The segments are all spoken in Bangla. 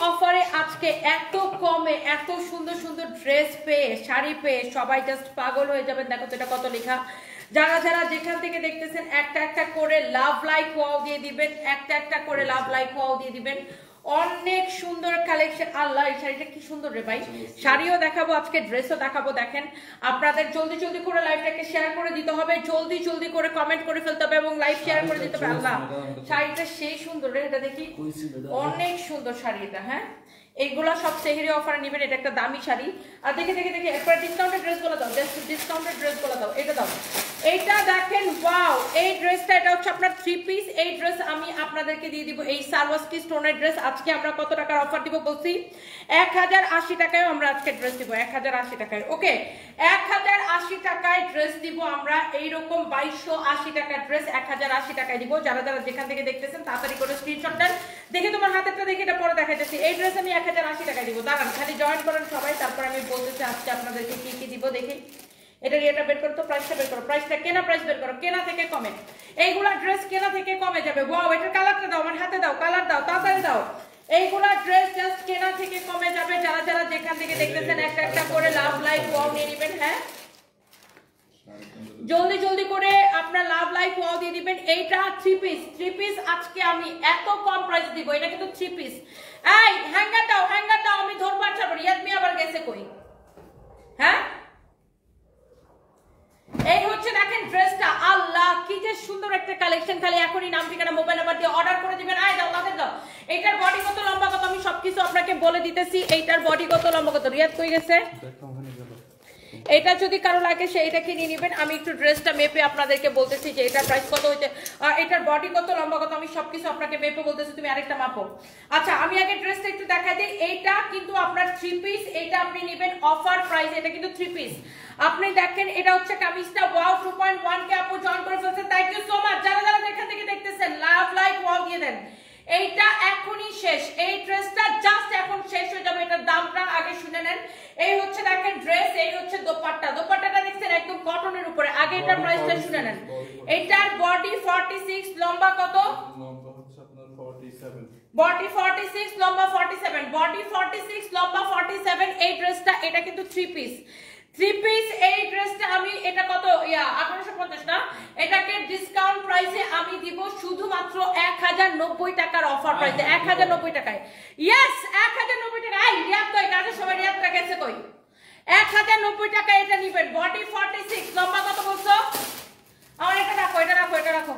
অফারে আজকে এত কমে এত সুন্দর সুন্দর ড্রেস পেয়ে শাড়ি পেয়ে সবাই জাস্ট পাগল হয়ে যাবেন। দেখো তো এটা কত লেখা। যারা যারা যেখান থেকে দেখতেছেন একটা একটা করে লাভ লাইক ওয়াও দিয়ে দিবেন, একটা একটা করে লাভ লাইক ওয়াও দিয়ে দিবেন। অনেক সুন্দর কালেকশন। আল্লাহ এই শাড়িটা কি সুন্দর রে ভাই। শাড়িও দেখাবো আজকে, ড্রেসও দেখাবো। দেখেন আপনাদের জলদি জলদি করে লাইভটাকে শেয়ার করে দিতে হবে, জলদি জলদি করে কমেন্ট করে ফেলতে হবে এবং লাইভ শেয়ার করে দিতে হবে। আল্লাহ শাড়িটা সেই সুন্দর রে, এটা দেখি অনেক সুন্দর শাড়ি এটা। হ্যাঁ এইগুলা সব সেহরি অফারে নেবেন, এটা একটা দামি শাড়ি। আর দেখে দেখে দেখে একবার ডিসকাউন্টেড ড্রেসগুলো দাও, জাস্ট ডিসকাউন্টেড ড্রেসগুলো দাও। এটা দাও, এইটা দেখেন ওয়াও। এই ড্রেসটা এটা হচ্ছে আপনার 3 পিস। এই ড্রেস আমি আপনাদেরকে দিয়ে দিব এই সালওয়াস্কি স্টোনের ড্রেস। আজকে আমরা কত টাকার অফার দিব বলছি? 1080 টাকায় আমরা আজকে ড্রেস দিব, 1080 টাকায়। ওকে 1080 টাকায় ড্রেস দিব আমরা। এইরকম 2280 টাকার ড্রেস 1080 টাকায় দিব। যারা যারা যেখান থেকে দেখতেছেন তাড়াতাড়ি করে স্ক্রিনশট দেন। দেখে তোমার হাতেরটা দেখে এটা পরে দেখাইতেছি। এই ড্রেস আমি 1080 টাকায় দিব। দাঁড়ান খালি জয়েন করেন সবাই, তারপর আমি বলতেছি আজকে আপনাদেরকে কি কি দিব। দেখি এটা রেটটা বের করো তো, প্রাইসটা বের করো, প্রাইসটা কেনা প্রাইস বের করো, কেনা থেকে কমে। এইগুলা ড্রেস কেনা থেকে কমে যাবে। ওয়াও এটার কালারটা দাও, আমার হাতে দাও, কালার দাও, তাড়াতাড়ি দাও। এইগুলা ড্রেস জাস্ট কেনা থেকে কমে যাবে। যারা যারা যেখান থেকে দেখতেছেন একটা একটা করে লাভ লাইক ওয়াও নিয়ে নেবেন। হ্যাঁ জলদি জলদি করে আপনার লাভ লাইক ওয়াও দিয়ে দিবেন। এইটা 3 পিস, 3 পিস আজকে আমি এত কম প্রাইস দিব। এটা কিন্তু 3 পিস। এই হ্যাঙ্গার দাও, হ্যাঙ্গার দাও, আমি ধরবার চাবো। রিয়াদ মি আবার গেছে কই? হ্যাঁ এই হচ্ছে দেখেন ড্রেসটা। আল্লাহ কি যে সুন্দর একটা কালেকশন। খালি এখনই নাম ঠিকানা মোবাইল নাম্বার দিয়ে অর্ডার করে দিবেন। আয় দাও লাভে দাও। এইটার বডি কত লম্বা কত আমি সবকিছু আপনাকে বলে দিতেছি। এইটার বডি কত লম্বা কত। রিয়াদ কই গেছে? এটা যদি কারো লাগে সে এটাকে নিয়ে নেবেন। আমি একটু ড্রেসটা মেপে আপনাদেরকে বলতেছি যে এটার প্রাইস কত হইতে, এটার বডি কত লম্বা কত আমি সবকিছু আপনাকে মেপে বলতেছি। তুমি আরেকটা মাপো। আচ্ছা আমি আগে ড্রেসটা একটু দেখাই দিই। এইটা কিন্তু আপনার 3 পিস। এইটা আপনি নেবেন অফার প্রাইস। এটা কিন্তু 3 পিস। আপনি দেখেন এটা হচ্ছে কামিজটা। ওয়াও 2.1 কে আপু জয়েন করে ফেলছেন। Thank you so much. যারা যারা যেখান থেকে দেখতেছেন লাভ লাইক ওয়াও দিয়ে দেন। এইটা এখনই শেষ। এই ড্রেসটা জাস্ট এখন শেষ হয়ে যাবে। এটার দামটা আগে শুনে নেন। এই হচ্ছে দেখেন ড্রেস, এই হচ্ছে দোপাট্টা। দোপাট্টাটা দেখছেন একদম কটনের উপরে। আগে এটার প্রাইসটা শুনে নেন। এটার বডি 46, লম্বা কত? লম্বা হচ্ছে আপনার 47। বডি 46, লম্বা 47। বডি 46, লম্বা 47। এই ড্রেসটা এটা কিন্তু 3 পিস। 3 পিস এই ড্রেসটা আমি এটা কত 1850 না, এটাকে ডিসকাউন্ট প্রাইসে আমি দিব শুধুমাত্র 1090 টাকার অফার প্রাইসে। 1090 টাকায়। ইয়েস 1090 টাকা। এই রিয়াদ কই? কাজের সময় রিয়াদটা গেছে কই? 1090 টাকা এটা নেবেন। বডি 46, লম্বা কত বলছো? আমার এটা রাখো, এটা রাখো, এটা রাখো।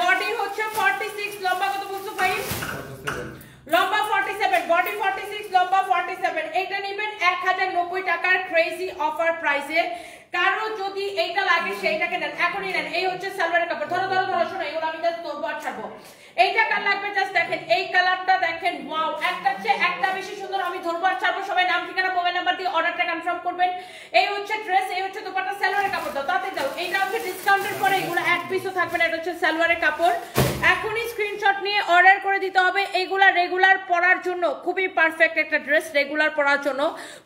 বডি হচ্ছে 46, লম্বা কত বলছো ভাই? 47। লম্বা 47, বডি 46, লম্বা 47। এটা নেবেন 1090 টাকার ক্রেজি অফার প্রাইসে। কারো যদি এইটা লাগে সেইটাকে নেন, এখনই নেন। এই হচ্ছে সালোয়ারের কাপড়। ধরো ধরো ধরো, শোনো এগুলো আমি জাস্ট তোরবো আর ছাড়বো। এইটা কার লাগবে জাস্ট দেখেন, এই কালারটা দেখেন। ওয়াও একটা চেয়ে একটা বেশি সুন্দর। আমি ধরবো আর ছাড়বো। সবাই নাম ঠিকানা মোবাইল নাম্বার দিয়ে অর্ডারটা কনফার্ম করবেন। এই হচ্ছে ড্রেস, এই হচ্ছে দোপাট্টা, সালোয়ারের কাপড় দাও, তাতে দাও। এইটা হচ্ছে ডিসকাউন্টের পরে এগুলো এক পিসও থাকবে না। এটা হচ্ছে সালোয়ারের কাপড়। এখনই স্ক্রিনশট নিয়ে অর্ডার করে দিতে হবে। এইগুলা রেগুলার পরার জন্য খুবই পারফেক্ট একটা ড্রেস। রেগুলার পরার জন্য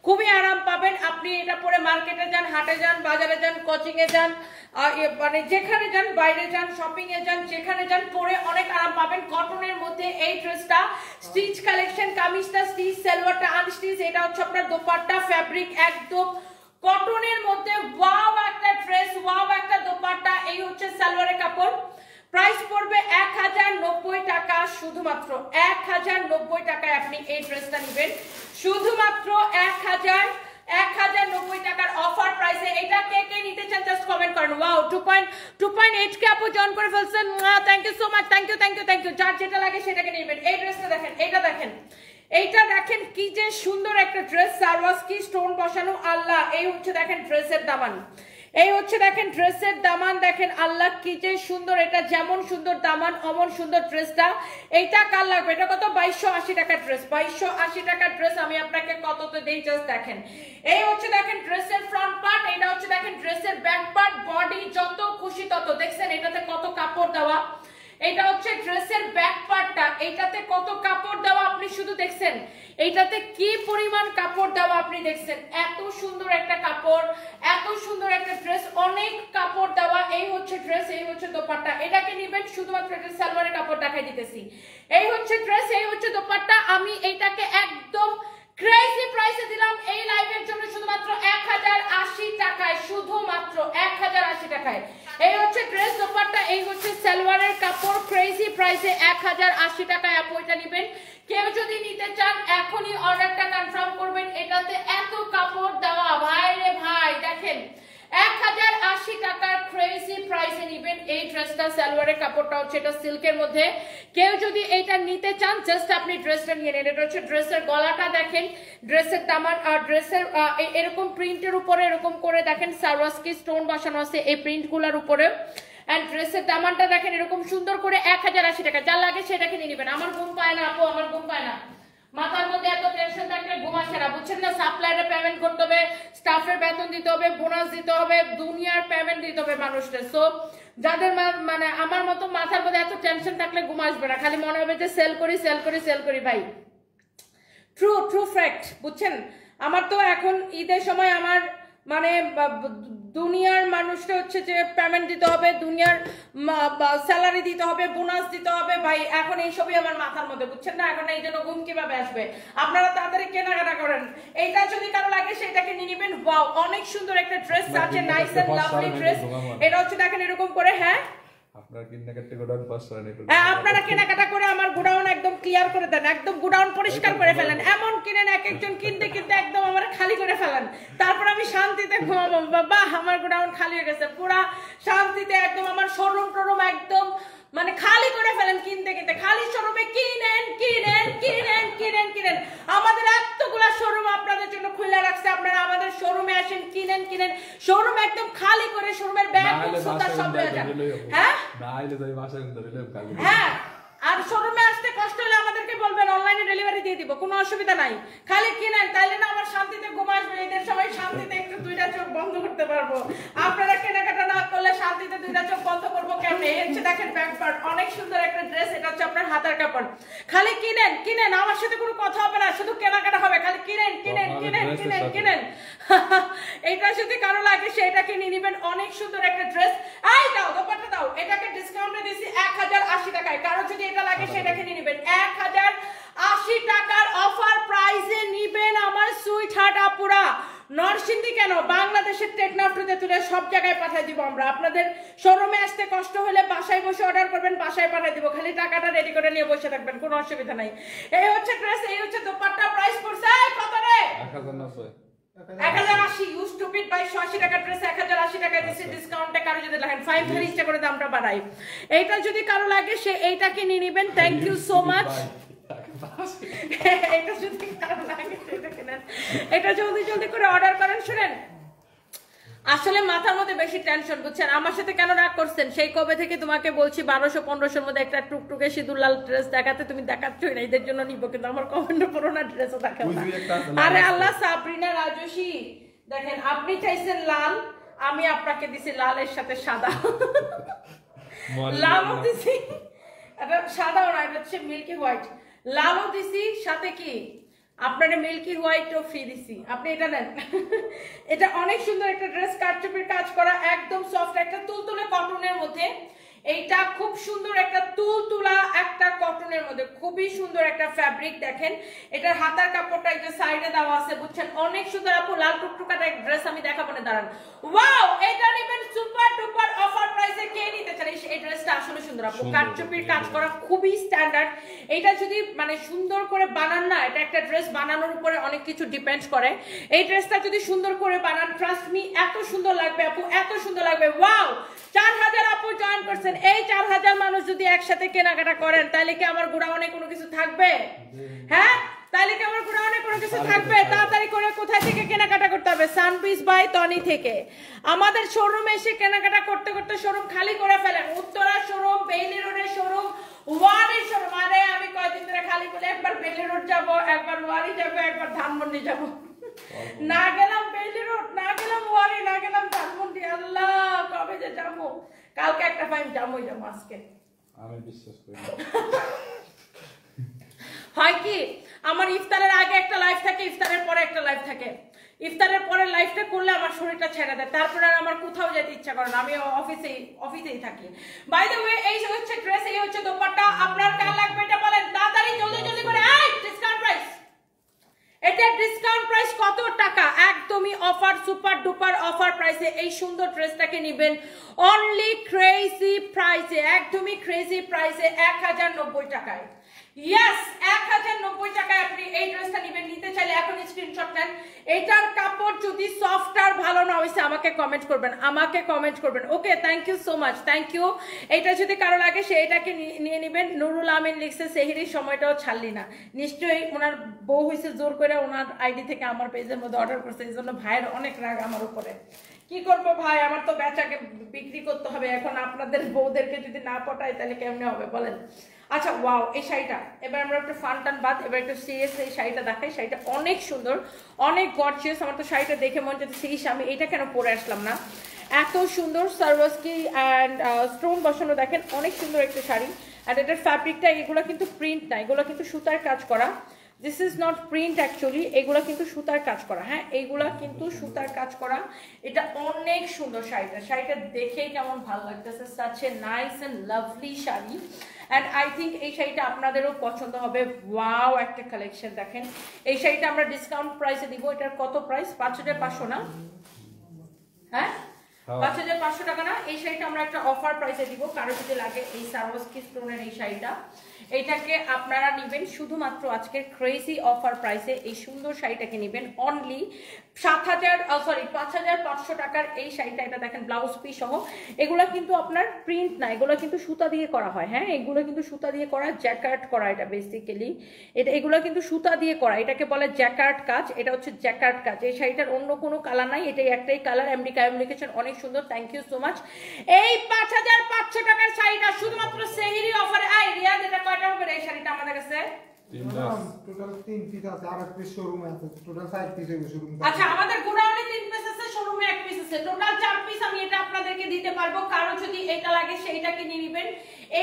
খুবই আরাম পাবেন। আপনি এটা পরে মার্কেটে যান, হাটে যান, বাজারে যান, কোচিং এ যান, মানে যেখানে যান, বাইরে যান, শপিং এ যান, যেখানে যান, পরে অনেক আরাম পাবেন। কটনের মধ্যে এই ড্রেসটা স্টিচ কালেকশন। কামিজটা স্টিচ, সালোয়ারটা আনস্টিচ। এটা হচ্ছে আপনার দোপাট্টা, ফ্যাব্রিক একদম কটনের মধ্যে। ওয়াও একটা ড্রেস, ওয়াও একটা দোপাট্টা। এই হচ্ছে সালোয়ারের কাপড়। প্রাইস পড়বে 1090 টাকা। শুধুমাত্র 1090 টাকায় আপনি এই ড্রেসটা নেবেন। শুধুমাত্র 1090 টাকার অফার প্রাইসে। এটা কে কে নিতে চান জাস্ট কমেন্ট করেন। ওয়াও 2.8 কে আপু জয়েন করে ফেলছেন। Thank you so much. Thank you thank you thank you. যার যেটা লাগে সেটাকে নেবেন। এই ড্রেসটা দেখেন, এটা দেখেন, এইটা দেখেন কি যে সুন্দর একটা ড্রেস। সালওয়াস্কি স্টোন বসানো। আল্লাহ এই হচ্ছে দেখেন ড্রেসের দামান। এই হচ্ছে দেখেন ড্রেসের দামান। দেখেন আল্লাহ কি যে সুন্দর। এটা যেমন সুন্দর দামান অমন সুন্দর ড্রেসটা। এইটা কার লাগবে? এটা কত? 2280 টাকার ড্রেস। 2280 টাকার ড্রেস আমি আপনাকে কততে দেই জাস্ট দেখেন। এই হচ্ছে দেখেন ড্রেসের ফ্রন্ট পার্ট। এটা হচ্ছে দেখেন ড্রেসের ব্যাক পার্ট। বডি যত খুশি তত। দেখছেন এটাতে কত কাপড় দেওয়া। এটা হচ্ছে ড্রেসের ব্যাক পার্টটা। এইটাতে কত কাপড় দেওয়া আপনি শুধু দেখছেন। এইটাতে কি পরিমাণ কাপড় দেওয়া আপনি দেখছেন। এত সুন্দর একটা কাপড়, এত সুন্দর একটা ড্রেস, অনেক কাপড় দেওয়া। এই হচ্ছে ড্রেস, এই হচ্ছে দোপাট্টা। এটাকে নেবেন শুধুমাত্র এটা সালোয়ারের কাপড় দেখাই দিতেছি। এই হচ্ছে ড্রেস, এই হচ্ছে দোপাট্টা। আমি আমি এইটাকে একদম ক্রেজি প্রাইসে দিলাম এই লাইভের জন্য শুধুমাত্র 1080 টাকায়, শুধুমাত্র 1080 টাকায়। এই হচ্ছে ড্রেস দোপাট্টা, এই হচ্ছে সালোয়ারের কাপড়, ক্রেজি প্রাইসে 1080 টাকায় আপু এটা নেবেন। কেউ যদি নিতে চান এখনই অর্ডারটা কনফার্ম করবেন। এটাতে এত কাপড় দেওয়া ভাই রে ভাই, দেখেন 1080 টাকার ক্রেজি প্রাইসে নেবেন এই ড্রেসটা। সালোয়ারের কাপড়টা হচ্ছে এটা সিল্কের মধ্যে। কেউ যদি এটা নিতে চান জাস্ট আপনি ড্রেসটা নিয়ে নেন। এটা হচ্ছে ড্রেসের গলাটা দেখেন, ড্রেসের দামান আর ড্রেসের এরকম প্রিন্টের উপরে এরকম করে দেখেন সারওয়াস্কি স্টোন বসানো আছে এই প্রিন্টগুলোর উপরে। এন্ড ড্রেসের দামানটা দেখেন এরকম সুন্দর করে 1080 টাকা। যা লাগে সেটাকে নিয়ে নেবেন। আমার ঘুম পায় না আপু, আমার ঘুম পায় না। মাথার মধ্যে এত টেনশন থাকলে ঘুম আসে না, বুঝছেন না? সাপ্লায়ারের পেমেন্ট করতে হবে, স্টাফের বেতন দিতে হবে, বোনাস দিতে হবে, দুনিয়ার পেমেন্ট দিতে হবে মানুষদের। সো যাদের মানে আমার মতো মাথার মধ্যে এত টেনশন থাকলে ঘুম আসবে না, খালি মনে হবে যে সেল করি সেল করি সেল করি। ভাই ট্রু ফ্যাক্ট, বুঝছেন? আমার তো এখন ঈদের সময় আমার মানে দুনিয়ার মানুষটা হচ্ছে যে পেমেন্ট দিতে হবে, দুনিয়ার স্যালারি দিতে হবে, বোনাস দিতে হবে। ভাই এখন এইসবই আমার মাথার মধ্যে, বুঝছেন না? এখন এই জন্য ঘুম কিভাবে আসবে? আপনারা তাড়াতাড়ি কেনাকাটা করেন। এইটা যদি কারো লাগে সেটাকে নিয়ে নেবেন। ওয়াও, অনেক সুন্দর একটা ড্রেস আছে, নাইস এন্ড লাভলি ড্রেস। এটা হচ্ছে দেখেন এরকম করে, হ্যাঁ আপনারা কেনাকাটা করে আমার গোডাউন একদম ক্লিয়ার করে দেন, একদম গোডাউন পরিষ্কার করে ফেলেন। এমন কিনেন এক একজন কিনতে কিনতে একদম আমার খালি করে ফেলেন, তারপর আমি শান্তিতে ঘুমাবো। বাবা আমার গোডাউন খালি হয়ে গেছে, পুরা শান্তিতে একদম আমার শোরুম টোরুম একদম মানে খালি করে ফেলেন কিনতে কিনতে। খালি শোরুমে কিনেন কিনেন কিনেন কিনেন কিনেন। আমাদের এতগুলা শোরুম আপনাদের জন্য খুলে রাখছে, আপনারা আমাদের শোরুমে আসেন, কিনেন কিনেন। শোরুম একদম খালি করে শোরুমের ব্যাগ সুতা সব হয়ে যান। হ্যাঁ হ্যাঁ, আর শোরুমে আসতে কষ্ট হলে আমাদেরকে বলবেন, অনলাইনে ডেলিভারি দিয়ে দিব, কোনো অসুবিধা নাই। খালি কিনেন, তাইলে না আমার শান্তিতে ঘুম আসবে। এদের সবাই শান্তিতে একটু দুইটা চোখ বন্ধ করতে পারবো। আপনারা কেনাকাটা না করলে শান্তিতে দুইটা চোখ বন্ধ করবো কেমনে? এই হচ্ছে দেখেন ব্যাক পার্ট, অনেক সুন্দর একটা ড্রেস। এটা হচ্ছে আপনার হাতার কাপড়। খালি কিনেন কিনেন, আমার সাথে কোনো কথা হবে না, শুধু কেনাকাটা হবে। খালি কিনেন কিনেন কিনেন কিনেন কিনেন। এইটা যদি কারো লাগে সেটাকে নিয়ে নেবেন। অনেক সুন্দর একটা ড্রেস। এই দাও দোপাট্টা দাও, এটাকে ডিসকাউন্টে দিছি 1080 টাকায়। কারো যদি এটা লাগে সেটাকে নিয়ে নেবেন 1080 টাকার অফার প্রাইসে নিবেন আমার সুইট হার্ট আপুরা। নরসিংদী কেন, বাংলাদেশের টেকনাফ্টুতে তুলে সব জায়গায় পাঠিয়ে দিব আমরা। আপনাদের শোরুমে আসতে কষ্ট হলে বাসায় বসে অর্ডার করবেন, বাসায় পাঠিয়ে দিব। খালি টাকাটা রেডি করে নিয়ে বসে থাকবেন, কোনো অসুবিধা নাই। এই হচ্ছে ড্রেস, এই হচ্ছে দোপাট্টা। প্রাইস পড়ছে কত রে? 1080। ইউ স্টুপিড ভাই, 180 টাকা ড্রেস 1080 টাকায় দিছি ডিসকাউন্টে। কারো যদি লাগেন 5 ইচ্ছা করে দামটা বাড়াই। এইটা যদি কারো লাগে সে এইটাকে নিয়ে নেবেন। Thank you so much. এটা যদি কারো লাগে সেটাকে নেন। এটা জলদি জলদি করে অর্ডার করেন। শুনেন, আসলে মাথার মধ্যে বেশি টেনশন, বুঝছেন? আমার সাথে কেন রাগ করছেন? সেই কবে থেকে তোমাকে বলছি 1200-1500 মধ্যে একটা টুকটুকে সিঁদুর লাল ড্রেস দেখাতে, তুমি দেখাচ্ছই না। এদের জন্য নিব, কিন্তু আমার কমেন্টে পড়ো না, ড্রেসও দেখাও না। আরে আল্লাহ, সাবরিনা রাজস্বী দেখেন, আপনি চাইছেন লাল, আমি আপনাকে দিছি লালের সাথে সাদা। লালও দিছি, এটা সাদাও না, এটা হচ্ছে মিল্কি হোয়াইট। লালও দিছি, সাথে কি আপনারা মিল্কি হোয়াইটও ফ্রি দিছি, আপনি এটা নেন। এটা অনেক সুন্দর একটা ড্রেস, কারচুপির কাজ করা, একদম সফট একটা তুলতুলে কটনের মধ্যে। এইটা খুব সুন্দর একটা তুলতুলা একটা কটনের মধ্যে, খুবই সুন্দর একটা ফ্যাব্রিক। দেখেন এটার হাতার কাপড়টা একটা সাইডে দেওয়া আছে, বুঝছেন? অনেক সুন্দর আপু, লাল টুকটুকাটা এক ড্রেস আমি দেখাবো না, দাঁড়ান। ওয়াও, এটা নেবেন সুপার ডুপার অফার প্রাইসে। কে নিতে চান? এই ড্রেসটা আসলে সুন্দর আপু, কারচুপির কাজ করা, খুবই স্ট্যান্ডার্ড। এটা যদি মানে সুন্দর করে বানান না, এটা একটা ড্রেস বানানোর উপরে অনেক কিছু ডিপেন্ড করে। এই ড্রেসটা যদি সুন্দর করে বানান, ট্রাস্ট মি, এত সুন্দর লাগবে আপু, এত সুন্দর লাগবে। ওয়াও, 4000 আপু জয়েন করছেন। এই 4000 মানুষ যদি একসাথে কেনাকাটা করেন, তাহলে কি আমার গোডাউনে কোনো কিছু থাকবে? হ্যাঁ, তাহলে কি আমার গোডাউনে কোনো কিছু থাকবে? তাড়াতাড়ি করে কোথায় থেকে কেনাকাটা করতে হবে? সানপিস বাই তনি থেকে। আমাদের শোরুমে এসে কেনাকাটা করতে করতে শোরুম খালি করে ফেলেন। উত্তরা শোরুম, বেইলি রোডের শোরুম, ওয়ারি শোরুম। আরে আমি কয়দিন ধরে খালি বলে একবার বেইলি রোড যাবো, একবার ওয়ারি যাবো, একবার ধানমন্ডি যাবো। না গেলাম বেইলি রোড, না গেলাম ওয়ারি, না গেলাম ধানমন্ডি। আল্লাহ, কবে যে যাবো? কালকে একটা ফাইন যাবোই যাবো, আজকে আমি বিশ্বাস করি। হয় কি, আমার ইফতারের আগে একটা লাইভ থাকে, ইফতারের পরে একটা লাইভ থাকে। ইফতারের পরে লাইভটা করলে আমার শরীরটা ছেড়ে দেয়, তারপরে আর আমার কোথাও যেতে ইচ্ছা করে না, আমি অফিসেই থাকি। বাই দ্য ওয়ে, এই হচ্ছে ড্রেস, এই হচ্ছে দোপাট্টা। আপনার কার লাগবে এটা বলেন তাড়াতাড়ি, জলদি জলদি করে। এই ডিসকাউন্ট প্রাইস প্রাইসে এই সুন্দর ড্রেসটাকে নেবেন অনলি ক্রেজি প্রাইসে, একদমই ক্রেজি প্রাইসে 1090 টাকায়। ইয়েস, 1090 টাকায় আপনি এই ড্রেসটা নেবেন। নিতে চাইলে এখন স্ক্রিনশট নেন। এটার কাপড় যদি সফট আর ভালো না হয়েছে আমাকে কমেন্ট করবেন, আমাকে কমেন্ট করবেন। Okay, thank you so much, thank you. এটা যদি কারো লাগে সে এটাকে নিয়ে নেবেন। নুরুল আমিন লিখছে সেহরির সময়টাও ছাড়লি না। নিশ্চয়ই ওনার বউ হয়েছে জোর করে ওনার আইডি থেকে আমার পেজের মধ্যে অর্ডার করছে, এই জন্য ভাইয়ের অনেক রাগ আমার উপরে। কি করবো ভাই, আমার তো বেচাকে বিক্রি করতে হবে। এখন আপনাদের বউদেরকে যদি না পটাই তাহলে কেমনে হবে বলেন। আচ্ছা, ওয়াও, এই শাড়িটা এবার আমরা একটু ফান টান বাদ, এবার একটু সিরিয়াস এই শাড়িটা দেখাই। শাড়িটা অনেক সুন্দর, অনেক গর্জিয়াস। আমার তো শাড়িটা দেখে মনে হচ্ছে আমি এটা কেন পরে আসলাম না। এত সুন্দর সার্ভাসকি অ্যান্ড স্টোন বসানো, দেখেন অনেক সুন্দর একটা শাড়ি। আর এটার ফ্যাব্রিকটা, এগুলো কিন্তু প্রিন্ট না, এগুলো কিন্তু সুতার কাজ করা। This is not print actually, এগুলো কিন্তু সুতার কাজ করা। হ্যাঁ, এইগুলা কিন্তু সুতার কাজ করা। এটা অনেক সুন্দর শাড়িটা, শাড়িটা দেখেই কেমন ভালো লাগতেছে। Such a nice and lovely sari, and I think এই শাড়িটা আপনাদেরও পছন্দ হবে। ওয়াও, একটা কালেকশন দেখেন। এই শাড়িটা আমরা ডিসকাউন্ট প্রাইসে দিব। এটার কত প্রাইস? 5500 না? হ্যাঁ, 5500 টাকা না? এই শাড়িটা আমরা একটা অফার প্রাইসে দিব। কারো যদি লাগে এই সার্ভাসকি স্টোনের এই শাড়িটা, এইটাকে আপনারা নেবেন শুধুমাত্র আজকের ক্রেজি অফার প্রাইসে। এই সুন্দর শাড়িটাকে নেবেন অনলি 5500 টাকার এই শাড়িটা। এটা দেখেন ব্লাউজ পিস সহ। এগুলা কিন্তু আপনার প্রিন্ট না, এগুলো কিন্তু সুতা দিয়ে করা হয়। হ্যাঁ, এগুলো কিন্তু সুতা দিয়ে করা, জ্যাকার্ড করা। এটা বেসিক্যালি এগুলো কিন্তু সুতা দিয়ে করা, এটাকে বলে জ্যাকার্ড কাজ। এটা হচ্ছে জ্যাকার্ড কাজ। এই শাড়িটার অন্য কোনো কালার নাই, এটাই একটাই কালার। এমডি কায়ুম লিখেছেন, অনেক সুন্দর, থ্যাংক ইউ সো মাচ। এই 5500 টাকার শাড়িটা শুধুমাত্র সেহরি অফারে। আই রিয়াজ, এটা কয়টা হবে এই শাড়িটা আমাদের কাছে? টোটাল 3 পিস আছে, আর এক পিস শোরুমে আছে, টোটাল 4 পিস হবে শোরুমে। আচ্ছা, আমাদের গোডাউনে 3 পিস আছে, শোরুমে 1 পিস আছে, টোটাল 4 পিস আমি এটা আপনাদেরকে দিতে পারবো। কারো যদি এটা লাগে সেইটাকে নিয়ে নেবেন।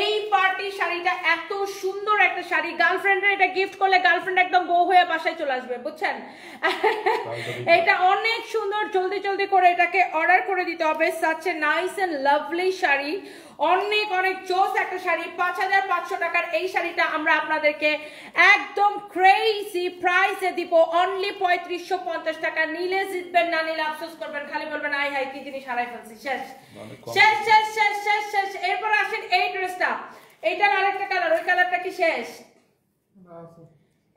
এই পার্টি শাড়িটা এত সুন্দর একটা শাড়ি, গার্লফ্রেন্ডের এটা গিফট করলে গার্লফ্রেন্ড একদম বউ হয়ে বাসায় চলে আসবে, বুঝছেন? এটা অনেক সুন্দর, জলদি জলদি করে এটাকে অর্ডার করে দিতে হবে। Such a nice and lovely sari, অনেক অনেক জোস একটা শাড়ি। 5500 টাকার এই শাড়িটা আমরা আপনাদেরকে একদম ক্রেজি প্রাইসে দিব অনলি 3550 টাকা। নিলে জিতবেন, না নিলে আফসোস করবেন, খালি বলবেন আই হাই কি জিনিস হারাই ফেলছি। শেষ শেষ শেষ শেষ শেষ শেষ। এরপর আসেন এই ড্রেসটা, এইটার আরেকটা কালার, ওই কালারটা কি শেষ?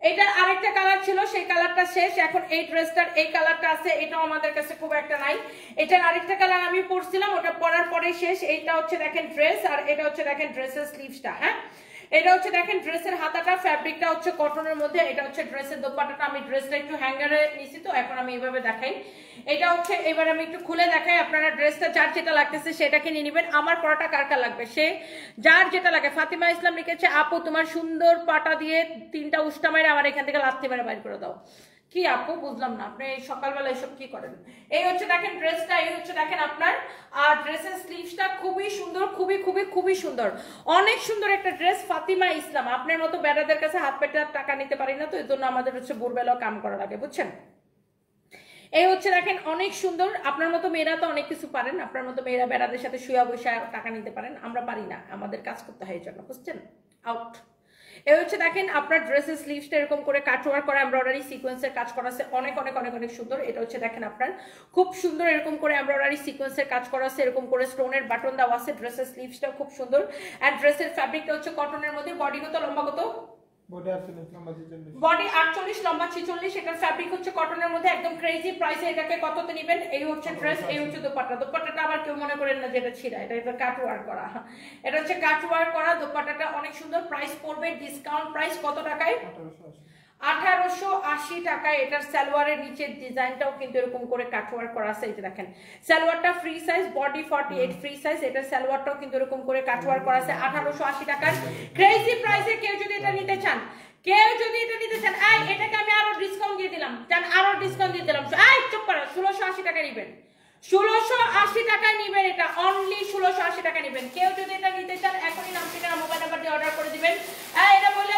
এটার আরেকটা কালার ছিল, সেই কালারটা শেষ। এখন এই ড্রেসটার এই কালারটা আছে, এটাও আমাদের কাছে খুব একটা নাই। এটার আরেকটা কালার আমি পরছিলাম, ওটা পরার পরে শেষ। এইটা হচ্ছে দেখেন ড্রেস, আর এটা হচ্ছে দেখেন ড্রেসের স্লিভসটা। হ্যাঁ, এটা হচ্ছে দেখেন ড্রেসের হাতাটা, ফ্যাব্রিকটা হচ্ছে কটনের মধ্যে। এটা হচ্ছে ড্রেসের দোপাট্টাটা। আমি ড্রেসটা একটু হ্যাঙ্গারে নিছি তো এখন আমি এইভাবে দেখাই। এটা হচ্ছে, এবার আমি একটু খুলে দেখাই। আপনারা ড্রেসটা যার যেটা লাগতেছে সেটাকে নিয়ে নেবেন। আমার পরাটা কার কার লাগবে সে যার যেটা লাগে। ফাতিমা ইসলাম লিখেছে, আপু তোমার সুন্দর পাটা দিয়ে 3টা উষ্টা মেরে আমার এখান থেকে লাথি মেরে বাইর করে দাও। কি আপু, বুঝলাম না আপনি সকালবেলা এসব কি করেন। এই হচ্ছে দেখেন ড্রেসটা, এই হচ্ছে দেখেন আপনার আর ড্রেসের স্লিভসটা খুবই সুন্দর, খুবই খুবই খুবই সুন্দর, অনেক সুন্দর একটা ড্রেস। ফাতিমা ইসলাম, আপনার মতো বেড়াদের কাছে হাত পেটে টাকা নিতে পারি না, তো এই জন্য আমাদের হচ্ছে ভোরবেলাও কাম করা লাগে, বুঝছেন? এই হচ্ছে দেখেন অনেক সুন্দর। আপনার মতো মেয়েরা তো অনেক কিছু পারেন, আপনার মতো মেয়েরা বেড়াদের সাথে শুয়া বসে টাকা নিতে পারেন, আমরা পারি না, আমাদের কাজ করতে হয় এই জন্য, বুঝছেন? আউট। এই হচ্ছে দেখেন আপনার ড্রেসের স্লিভসটা এরকম করে কাটওয়ার্ক করা, এমব্রয়ডারি সিকোয়েন্সের কাজ করা আছে, অনেক অনেক অনেক অনেক সুন্দর। এটা হচ্ছে দেখেন আপনার খুব সুন্দর এরকম করে এমব্রয়ডারি সিকোয়েন্সের কাজ করা আছে, এরকম করে স্টোনের বাটন দেওয়া আছে। ড্রেসের স্লিভসটাও খুব সুন্দর, এন্ড ড্রেসের ফ্যাব্রিকটা হচ্ছে কটনের মধ্যে। বডি কত, লম্বা কত? বডি 48 লম্বা 46। বডি 48 লম্বা 46। এটার ফ্যাব্রিক হচ্ছে কটনের মধ্যে, একদম ক্রেজি প্রাইসে। এটাকে কততে নেবেন? এই হচ্ছে ড্রেস, এই হচ্ছে দোপাট্টা। দোপাট্টাটা আবার কেউ মনে করেন না যেটা ছিঁড়া, এটা কাট ওয়ার্ক করা। এটা হচ্ছে কাট ওয়ার্ক করা দোপাট্টাটা, অনেক সুন্দর। প্রাইস পড়বে ডিসকাউন্ট প্রাইস কত টাকায়? 1880 টাকায়। এটার সালোয়ারের নিচের ডিজাইনটাও কিন্তু এরকম করে কাটওয়ার্ক করা আছে। এই যে দেখেন সালোয়ারটা free size, body 48 free size. এটার সালোয়ারটাও কিন্তু এরকম করে কাটওয়ার্ক করা আছে। 1880 টাকার ক্রেজি প্রাইসে কেউ যদি এটা নিতে চান, এই এটাকে আমি আরো ডিসকাউন্ট দিয়ে দিলাম, আরো ডিসকাউন্ট দিয়ে দিলাম। এই চুপ করো, 1680 টাকা নিবেন, 1680 টাকায় নিবেন। এটা অনলি 1680 টাকা নিবেন। কেউ যদি এটা নিতে চান এখনই নাম ঠিকানা মোবাইল নাম্বার দিয়ে অর্ডার করে দিবেন। এটা বলে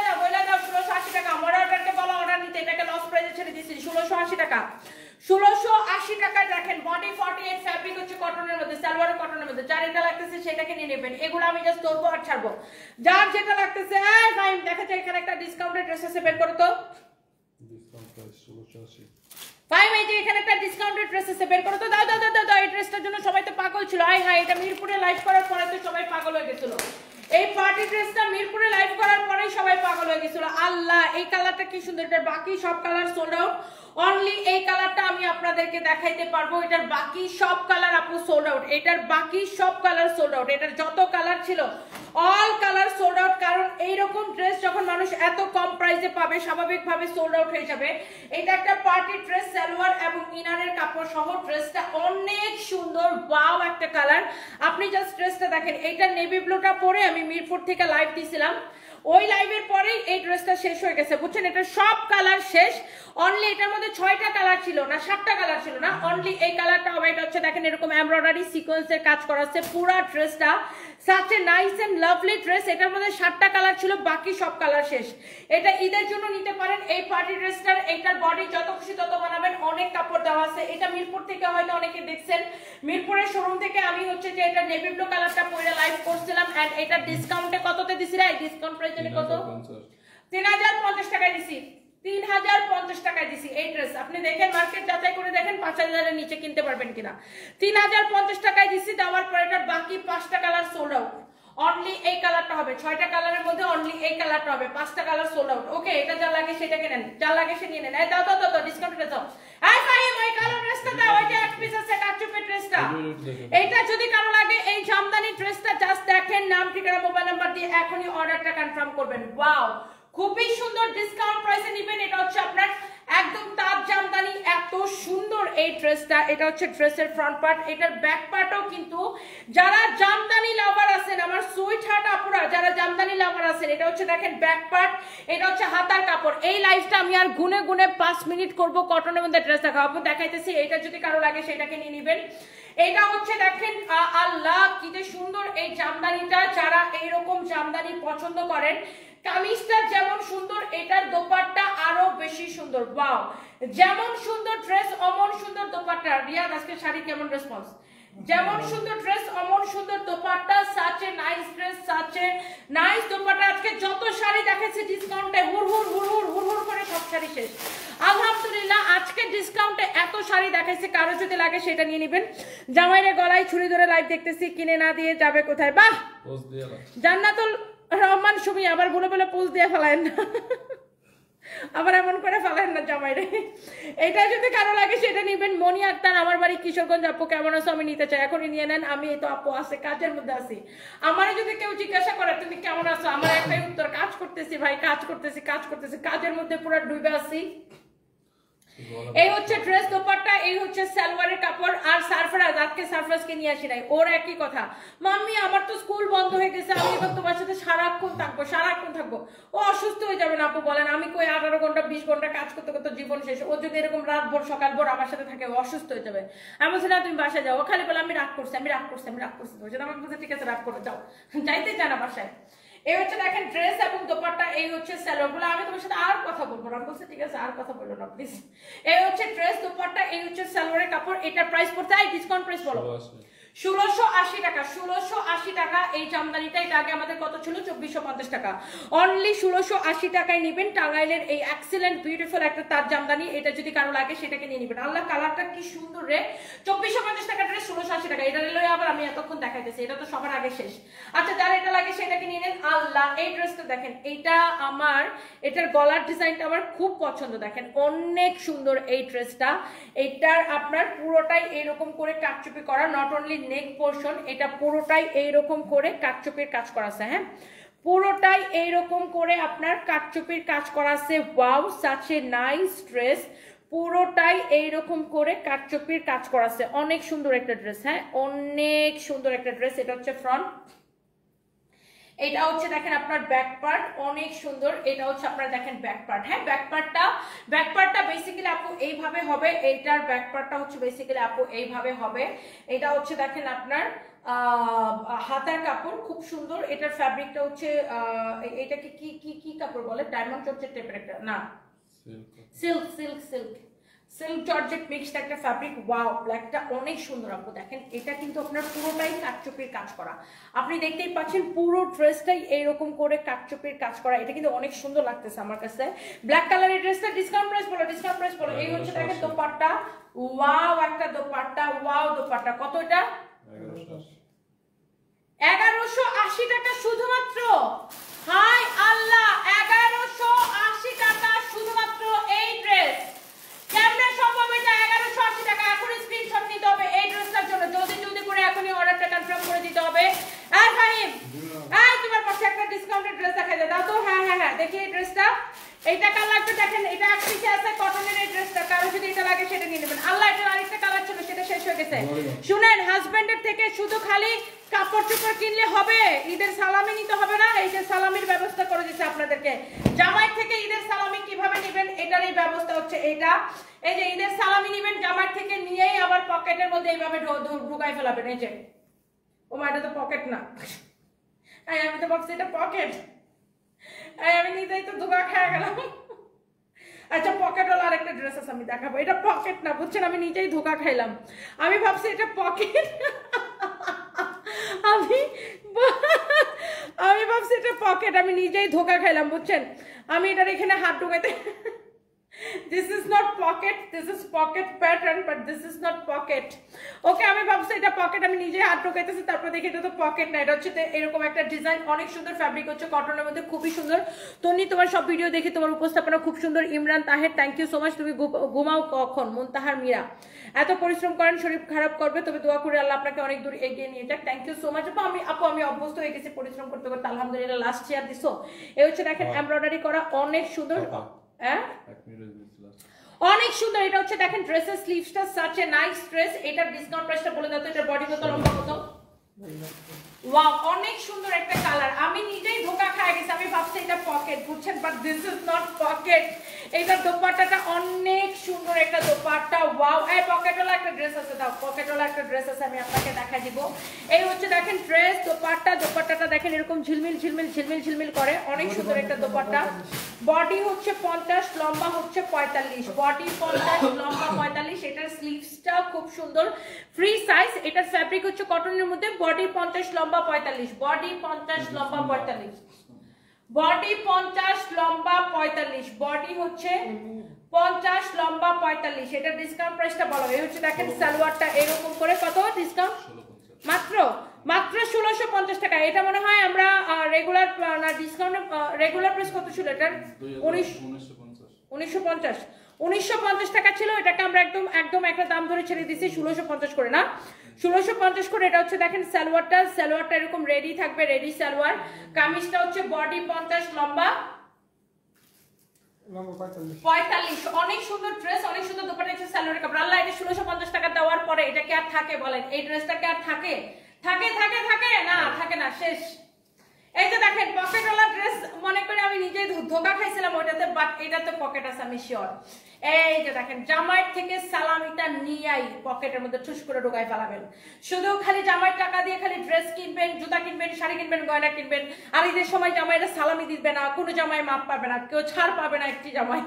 দাও 1680 টাকা। আমার অর্ডারকে বলো অর্ডার নিতে, এটাকে লস প্রাইসে ছেড়ে দিচ্ছি 1680 টাকা। 1680 টাকায় দেখেন বডি 48, ফ্যাব্রিক হচ্ছে কটনের মধ্যে, সালোয়ার কটনের মধ্যে। যার এটা লাগতেছে সেটাকে নিয়ে নেবেন। এগুলো আমি জাস্ট ধরবো আর ছাড়বো। যার যেটা লাগতেছে দেখা যায় এখানে একটা ডিসকাউন্টেড ড্রেস আছে, বের করো তো। Discount price 1680। ফাইভ এই যে এখানে একটা ডিসকাউন্টেড ড্রেস আছে, বের করো তো, দাও দাও দাও দাও। এই ড্রেসটার জন্য সবাই তো পাগল ছিল, আয় হায়, এটা মিরপুরে লাইভ করার পরে তো সবাই পাগল হয়ে গেছিল। এই পার্টি ড্রেসটা মিরপুরে লাইভ করার পরেই সবাই পাগল হয়ে গেছিল। আল্লাহ, এই কালারটা কি সুন্দর, এটার বাকি সব কালার সোল্ড আউট। অনলি এই কালারটা আমি আপনাদেরকে দেখাইতে পারবো, এটার বাকি সব কালার আপু সোল্ড আউট, এটার বাকি সব কালার সোল্ড আউট, এটার যত কালার ছিল অল কালার সোল্ড আউট। কারণ এইরকম ড্রেস যখন মানুষ এত কম প্রাইসে পাবে স্বাভাবিকভাবে সোল্ড আউট হয়ে যাবে। এটা একটা পার্টি ড্রেস, সালোয়ার এবং ইনারের কাপড় সহ ড্রেসটা অনেক সুন্দর, ওয়াও একটা কালার। আপনি জাস্ট ড্রেসটা দেখেন, এইটা নেভি ব্লুটা পরে আমি মিরপুর থেকে লাইভ দিছিলাম, ওই লাইভের পরেই এই ড্রেসটা শেষ হয়ে গেছে, বুঝছেন? এটা সব কালার শেষ। অনলি এটার মধ্যে 6টা কালার ছিল না, 7টা কালার ছিল না, অনলি এই কালারটা হবে। এটা হচ্ছে দেখেন এরকম এমব্রয়ডারি সিকোয়েন্সের কাজ করা আছে পুরা ড্রেসটা, such a nice and lovely dress. এটার মধ্যে 7টা কালার ছিল, বাকি সব কালার শেষ। এটা ঈদের জন্য নিতে পারেন এই পার্টি ড্রেসটার। এইটার বডি যত খুশি তত বানাবেন, অনেক কাপড় দেওয়া আছে। এটা মিরপুর থেকে হয়তো অনেকে দেখছেন, মিরপুরের শোরুম থেকে আমি হচ্ছে যে এটা নেভি ব্লু কালারটা পরে লাইভ করছিলাম। এন্ড এটা ডিসকাউন্টে কততে দিছি রে? ডিসকাউন্ট প্রাইস জানি কত? 3050 টাকায় দিছি, 3050 টাকায় দিছি এই ড্রেস। আপনি দেখেন, মার্কেট যাচাই করে দেখেন 5000 এর নিচে কিনতে পারবেন কিনা। 3050 টাকায় দিছি, দেওয়ার পর এটার বাকি 5টা কালার সোল্ড আউট। অনলি এই কালারটা হবে, 6টা কালারের মধ্যে অনলি এই কালারটা হবে, 5টা কালার সোল্ড আউট। ওকে, এটা যা লাগে সেটা কিনেন, যা লাগে সে নিয়ে নেন। এই দাও দাও দাও, ডিসকাউন্টে দাও। এই ফাহিম, ওই কালার ড্রেসটা দাও, ওই যে এক পিস আছে কাচুপের ড্রেসটা। এইটা যদি কারো লাগে এই জামদানি ড্রেসটা জাস্ট দেখেন, নাম ঠিকানা মোবাইল নাম্বার দিয়ে এখনই অর্ডারটা কনফার্ম করবেন। ওয়াও, খুবই সুন্দর ডিসকাউন্ট প্রাইসে নেবেন। এটা হচ্ছে আপনার একদম তাজ জামদানি, এত সুন্দর এই ড্রেসটা। এটা হচ্ছে ড্রেসের ফ্রন্ট পার্ট, এটার ব্যাক পার্টও কিন্তু যারা জামদানি লাভার আছেন, আমার সুইট হার্ট আপুরা যারা জামদানি লাভার আছেন, এটা হচ্ছে দেখেন ব্যাক পার্ট, এটা হচ্ছে হাতার কাপড়। এই লাইফটা আমি আর গুনে গুনে 5 মিনিট করব কটনের মধ্যে ড্রেস দেখাবো, দেখাইতেছি। এটা যদি কারো লাগে সেটাকে নিয়ে নেবেন। এটা হচ্ছে দেখেন আল্লাহ কি যে সুন্দর এই জামদানিটা। যারা এইরকম জামদানি পছন্দ করেন, কামিজটা যেমন সুন্দর, এটার দোপাট্টা আরো বেশি সুন্দর। ওয়াও, যেমন সুন্দর ড্রেস অমন সুন্দর দোপাট্টা। রিয়াদ, আজকে শাড়ি কেমন রেসপন্স? যেমন সুন্দর ড্রেস অমন সুন্দর dupatta, such a nice dress, such a nice dupatta. আজকে যত শাড়ি দেখাচ্ছি ডিসকাউন্টে হুড় করে সব শাড়ি শেষ। আলহামদুলিল্লাহ, আজকে ডিসকাউন্টে এত শাড়ি দেখাইছে, কারো যদি লাগে সেটা নিয়ে নেবেন। জামাইরে গলায় ছুরি ধরে লাইভ দেখতেছি, কিনে না দিয়ে যাবে কোথায়? বাহ, জান্নাতুল রহমান সুমি, আবার বলে বলে পোজ দিয়ে ফেলায় না, আবার এমন করে ফেলেন না জামাইরে। এটা যদি কারো লাগে সেটা নিবেন। মনি আক্তার, আমার বাড়ি কিশোরগঞ্জ, আপু কেমন আছো? আমি নিতে চাই, এখনই নিয়ে নেন। আমি এই তো আপু আছে, কাজের মধ্যে আছি। আমারও যদি কেউ জিজ্ঞাসা করে তুমি কেমন আছো, আমার একটাই উত্তর, কাজ করতেছি ভাই, কাজ করতেছি, কাজের মধ্যে পুরো ডুবে আছি। এই হচ্ছে ড্রেস দোপাট্টা, এই হচ্ছে সালোয়ারের কাপড়। আর সারফরাজ, আজকে সারফরাজকে নিয়ে আসি নাই, ওর একই কথা, মাম্মি আমার তো স্কুল বন্ধ হয়ে গেছে, আমি এবার তোমার সাথে সারাক্ষণ থাকবো। ও অসুস্থ হয়ে যাবে না আপু, বলেন। আমি কই 18 ঘন্টা 20 ঘন্টা কাজ করতে করতে জীবন শেষ। ও যদি এরকম রাত ভোর সকাল ভোর আমার সাথে থাকে, ও অসুস্থ হয়ে যাবে। আমি বলছি না তুমি বাসায় যাও, খালি বলে আমি রাগ করছি। আমাকে বলছে ঠিক আছে রাগ করে যাও, যাইতে চায় না বাসায়। এই হচ্ছে দেখেন ড্রেস এবং দোপাট্টা, এই হচ্ছে সালোয়ার। বলে আমি তোমার সাথে আর কথা বলবো না, বলছে ঠিক আছে আর কথা বলবো না প্লিজ। এই হচ্ছে ড্রেস দোপাট্টা, এই হচ্ছে সালোয়ারের কাপড়। এটার প্রাইস পড়তে ডিসকাউন্ট প্রাইস বলো, 1680 টাকা। 1680 টাকা এই জামদানিটা। এটা আগে আমাদের কত ছিল? 2450 টাকা। অনলি 1680 টাকায় নেবেন। টাঙ্গাইলের এই এক্সিলেন্ট বিউটিফুল একটা তার জামদানি। এটা যদি কারো লাগে সেটাকে নিয়ে নেবেন। আল্লাহ, কালারটা কি সুন্দর রে। 2450 টাকা ড্রেস, 1680 টাকা। এটা নিলে আবার আমি এতক্ষণ দেখাইতেছি, এটা তো সবার আগে শেষ। আচ্ছা, যারা এটা লাগে সেটাকে নিয়ে নেন। আল্লাহ, এই ড্রেসটা দেখেন, এটার গলার ডিজাইনটা আমার খুব পছন্দ। দেখেন অনেক সুন্দর এই ড্রেসটা। এটার আপনার পুরোটাই এরকম করে কাটচুপি করা, নট অনলি নেক পোর্শন, এটা পুরোটাই এইরকম করে কাটচুপির কাজ করা আছে। হ্যাঁ, পুরোটাই এইরকম করে আপনার কাটচুপির কাজ করা আছে। Wow, such a nice dress. পুরোটাই এইরকম করে কাটচুপির কাজ করা আছে। অনেক সুন্দর একটা ড্রেস। হ্যাঁ, অনেক সুন্দর একটা ড্রেস। এটা হচ্ছে ফ্রন্ট, এটা হচ্ছে দেখেন আপনার ব্যাক পার্ট, অনেক সুন্দর। এটা হচ্ছে আপনার দেখেন ব্যাক পার্ট। হ্যাঁ, ব্যাক পার্টটা বেসিক্যালি আপু এইভাবে হবে। এইটার ব্যাক পার্টটা হচ্ছে বেসিক্যালি আপু এইভাবে হবে। এটা হচ্ছে দেখেন আপনার হাতার কাপড়, খুব সুন্দর। এটার ফ্যাব্রিকটা হচ্ছে এটাকে কি কি কি কাপড় বলে? ডায়মন্ড চর্চের টাইপের একটা, না সিল্ক সিল্ক জর্জেট মিক্সড একটা ফ্যাব্রিক। ওয়াও, ব্ল্যাকটা অনেক সুন্দর আপু। দেখেন এটা কিন্তু আপনার পুরোটাই কাটচুপির কাজ করা, আপনি দেখতেই পাচ্ছেন পুরো ড্রেসটাই এইরকম করে কাটচুপির কাজ করা। এটা কিন্তু অনেক সুন্দর লাগতেছে আমার কাছে। ব্ল্যাক কালারের ড্রেসটা ডিসকাউন্ট প্রাইস বলো, ডিসকাউন্ট প্রাইস বলো। এই হচ্ছে দেখেন দোপাট্টা। ওয়াও, একটা দোপাট্টা। ওয়াও, দোপাট্টা কত এটা? 1180 টাকা শুধুমাত্র। হাই আল্লাহ, 1180 টাকা শুধুমাত্র এই ড্রেস। কেমনে সম্ভব এটা? 1180 টাকা। এখন স্ক্রিনশট নিতে হবে এই ড্রেসটার জন্য, জলদি জলদি করে এখনই অর্ডারটা কনফার্ম করে দিতে হবে। আর ফাহিম, এই তোমার পাশে একটা ডিসকাউন্টেড ড্রেস দেখাই দাও তো। হ্যাঁ হ্যাঁ হ্যাঁ, দেখি এই ড্রেসটা। এই টাকা লাগবে। দেখেন এটা এক পিসে আছে কটনের এই ড্রেসটা, কারো যদি এটা লাগে সেটা নিয়ে নেবেন। আল্লাহ, এটা আরেকটা কালার ছিল সেটা শেষ হয়ে গেছে। শুনেন, হাজবেন্ডের থেকে শুধু খালি কাপড় চোপড় কিনলে হবে, ঈদের সালামি নিতে হবে না। এই যে সালামির ব্যবস্থা করে দিচ্ছে আপনাদেরকে। জামাই থেকে ঈদের সালামি কিভাবে নেবেন এটার এই ব্যবস্থা হচ্ছে এটা। এই যে ঈদের সালামি নেবেন জামাই থেকে, নিয়েই আবার পকেটের মধ্যে এইভাবে ঢুকাই ফেলাবেন। এই যে, ও মা, এটা তো পকেট না। আমি তো ভাবছি এটা পকেট। আমি নিজেই তো ধোকা খেয়ে গেলাম। আচ্ছা, পকেটওয়ালা আরেকটা ড্রেস আছে, আমি দেখাবো। এটা পকেট না, বুঝছেন, আমি নিজেই ধোকা খাইলাম। আমি ভাবছি এটা পকেট। আমি ভাবছি এটা পকেট, আমি নিজেই ধোকা খাইলাম, বুঝছেন। আমি এটার এখানে হাত ঢুকাইতে, this is not pocket, this is pocket pattern, but this is not pocket. ওকে, আমি ভাবছি এটা পকেট, আমি নিজে হাত ঢোকাইতেছি, তারপর দেখি এটা তো পকেট না। এটা হচ্ছে এরকম একটা ডিজাইন, অনেক সুন্দর ফ্যাব্রিক হচ্ছে কটনের মধ্যে, খুবই সুন্দর। তন্নি, তোমার সব ভিডিও দেখি তোমার উপস্থাপনা খুব সুন্দর। Imran Taher, thank you so much. তুমি ঘুমাও কখন? মুনতাহার মীরা, এত পরিশ্রম করেন, শরীর খারাপ করবে, তবে দোয়া করে আল্লাহ আপনাকে অনেক দূর এগিয়ে নিয়ে যাক। থ্যাংক ইউ সো মাচ আপু। আমি অভ্যস্ত হয়ে গেছি পরিশ্রম করতে করতে, আলহামদুলিল্লাহ। লাস্ট চেয়ার দিছো। এই হচ্ছে দেখেন এমব্রয়ডারি করা, অনেক সুন্দর। হ্যাঁ, অনেক সুন্দর। এটা হচ্ছে দেখেন ড্রেসের স্লিভসটা, সাচ এ নাইস ড্রেস। এটার ডিসকাউন্ট প্রাইসটা বলে দাও তো। এটার বডি কত, লম্বা কত? ওয়াও, অনেক সুন্দর একটা কালার। আমি নিজেই ধোকা খেয়ে গেছি, আমি ভাবছি এটা পকেট, বুঝছেন, but this is not pocket. এইটার দোপাট্টাটা অনেক সুন্দর একটা দোপাট্টা। ওয়াও, এই পকেটওয়ালা একটা ড্রেস আছে, দাও পকেটওয়ালা একটা ড্রেস আছে, আমি আপনাকে দেখাই দিব। এই হচ্ছে দেখেন ড্রেস, দোপাট্টা। দোপাট্টাটা দেখেন এরকম ঝিলমিল ঝিলমিল ঝিলমিল ঝিলমিল করে, অনেক সুন্দর একটা দোপাট্টা। বডি হচ্ছে 50, লম্বা হচ্ছে 45। বডি 50, লম্বা 45। এটার স্লিভসটাও খুব সুন্দর, ফ্রি সাইজ। এটার ফ্যাব্রিক হচ্ছে কটনের মধ্যে। বডি 50, লম্বা 45। বডি 50, লম্বা 45। বডি 50, লম্বা 45। বডি হচ্ছে 50, লম্বা 45। এটা ডিসকাউন্ট প্রাইসটা বলো। এই হচ্ছে দেখেন সালোয়ারটা এরকম করে, কত ডিসকাউন্ট? মাত্র 1650 টাকা। এটা মনে হয় আমরা রেগুলার না, ডিসকাউন্ট রেগুলার প্রাইস কত ছিল এটার? 1950 টাকা ছিল। এটাকে আমরা একদম একটা দাম ধরে ছেড়ে দিছি 1650 করে, না 1650 করে। এটা হচ্ছে দেখেন সালোয়ারটা এরকম রেডি থাকবে, রেডি সালোয়ার। কামিজটা হচ্ছে বডি 50, লম্বা 45। অনেক সুন্দর ড্রেস, অনেক সুন্দর দোপাট্টা, হচ্ছে সালোয়ারের কাপড়। আল্লাহ, এটা 1650 টাকা দেওয়ার পরে এটা কি আর থাকে বলেন? এই ড্রেসটা কি আর থাকে? না, থাকে না, শেষ। এই যে দেখেন পকেটওয়ালা ড্রেস, মনে করে আমি নিজে ধোকা খাইছিলাম ওইটাতে, বাট এটাতে পকেট আছে, আমি শিওর। এই যে দেখেন জামাইয়ের থেকে সালামিটা নিয়েই পকেটের মধ্যে ঠুস করে ঢোকাই ফেলাবেন। শুধু খালি জামাইয়ের টাকা দিয়ে খালি ড্রেস কিনবেন, জুতা কিনবেন, শাড়ি কিনবেন, গয়না কিনবেন, আর ঈদের সময় জামাইরা সালামি দিবে না, কোনো জামাই মাপ পাবে না, কেউ ছাড় পাবে না, একটি জামাই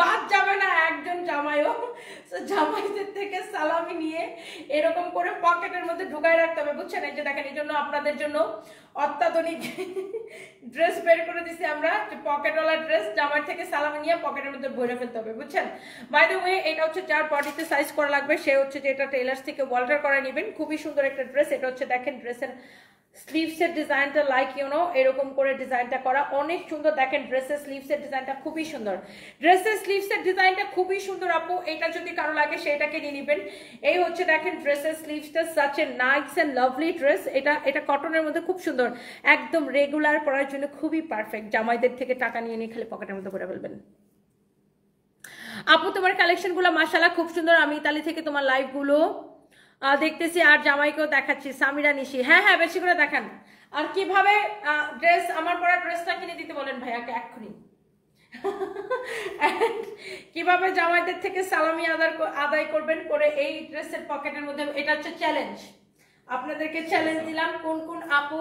বাদ যাবে না, একজন জামাইও। জামাইদের থেকে সালামি নিয়ে এরকম করে পকেটের মধ্যে ঢুকাই রাখতে হবে, বুঝছেন। এই যে দেখেন, এই জন্য আপনাদের জন্য অত্যাধুনিক ড্রেস বের করে দিছি আমরা, পকেটওয়ালা ড্রেস। জামাই থেকে সালামি নিয়ে পকেটের মধ্যে ভরে ফেলতে হবে, বুঝছেন। বাই দ্য ওয়ে, এটা হচ্ছে যার বডিতে সাইজ করা লাগবে সে হচ্ছে যে এটা টেলার্স থেকে অল্টার করে নেবেন। খুবই সুন্দর একটা ড্রেস। এটা হচ্ছে দেখেন ড্রেসের স্লিভসের ডিজাইনটা, লাইক এরকম করে ডিজাইনটা করা, অনেক সুন্দর। দেখেন ড্রেসের স্লিভসের ডিজাইনটা খুবই সুন্দর। ড্রেসের স্লিভসের ডিজাইনটা খুবই সুন্দর আপু। এটা যদি কারো লাগে সেটাকে নিয়ে নেবেন। এই হচ্ছে দেখেন ড্রেসের স্লিভসটা, such a nice and lovely dress. এটা কটনের মধ্যে খুব সুন্দর, একদম রেগুলার পরার জন্য খুবই পারফেক্ট। জামাইদের থেকে টাকা নিয়ে নিয়ে খালি পকেটের মধ্যে করে ফেলবেন। আপু, তোমার কালেকশনগুলো মাশাআল্লাহ খুব সুন্দর। আমি ইতালি থেকে তোমার লাইভগুলো দেখতেছি, আর জামাইকেও দেখাচ্ছি। সামিরা নিশি, হ্যাঁ হ্যাঁ, বেশি করে দেখান। আর কিভাবে ড্রেস, আমার পরা ড্রেসটা কিনে দিতে বলেন ভাইয়াকে এক্ষুনি। কিভাবে জামাইদের থেকে সালামি আদায় করবেন করে এই ড্রেসের পকেটের মধ্যে। এটা হচ্ছে চ্যালেঞ্জ, আপনাদেরকে চ্যালেঞ্জ দিলাম। কোন কোন আপু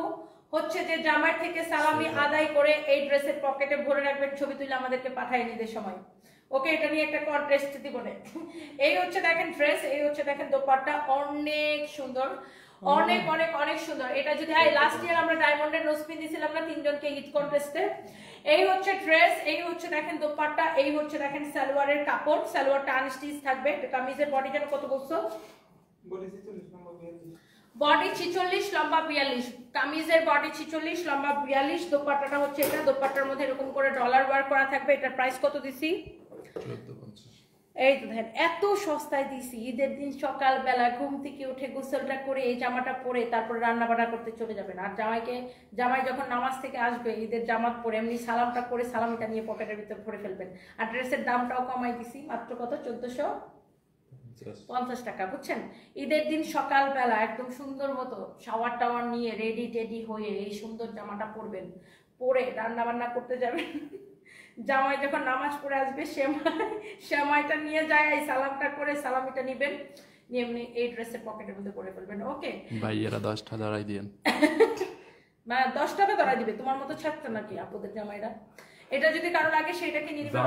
হচ্ছে যে জামাই থেকে সালামি আদায় করে এই ড্রেসের পকেটে ভরে রাখবেন, ছবি তুলে আমাদেরকে পাঠায় ঈদের সময়। ওকে, এটা নিয়ে একটা কন্টেস্ট দিব না। এই হচ্ছে দেখেন ড্রেস, এই হচ্ছে দেখেন দোপাট্টা, অনেক সুন্দর, অনেক অনেক অনেক সুন্দর। এটা যদি লাস্ট ইয়ার আমরা ডায়মন্ডের নোজ পিন দিয়েছিলাম না তিনজনকে ঈদ কন্টেস্টে। এই হচ্ছে ড্রেস, এই হচ্ছে দেখেন দোপাট্টা, এই হচ্ছে দেখেন সালোয়ারের কাপড়, সালোয়ারটা আনস্টিচ থাকবে। কামিজের বডি যেন কত বলছো? বডি 46 লম্বা 42, কামিজের বডি 46 লম্বা 42, দোপাট্টাটা হচ্ছে এটা, দোপাট্টার মধ্যে এরকম করে ডলার ওয়ার্ক করা থাকবে। এটার প্রাইস কত দিছি? 1450। এই তো দেখেন এত সস্তায় দিছি। ঈদের দিন সকালবেলা ঘুম থেকে উঠে গোসলটা করে এই জামাটা পরে তারপর রান্না বান্না করতে চলে যাবেন। আর জামাই যখন নামাজ থেকে আসবে ঈদের জামাত পরে এমনি সালামটা করে সালামিটা নিয়ে পকেটের ভিতরে ভরে ফেলবেন। আর ড্রেসের দামটাও কমাই দিছি, মাত্র কত? 1450 টাকা। বুঝছেন? ঈদের দিন সকালবেলা একদম সুন্দর মতো শাওয়ার টাওয়ার নিয়ে রেডি টেডি হয়ে এই সুন্দর জামাটা পরবেন, পরে রান্না বান্না করতে যাবেন। জামাই যখন নামাজ পড়ে আসবে সেমাইটা নিয়ে যায়, এই সালামটা করে সালামিটা নিবেন, নিয়ে এমনি এই ড্রেসের পকেটের মধ্যে পরে ফেলবেন। ওকে ভাই এরা 10টা ধরাই দিয়েন। 10 টাকা ধরা দিবে তোমার মতো ছাড়তে নাকি আপুদের জামাইরা? এটা যদি কারো লাগে সেটাকে নিয়ে নিবে।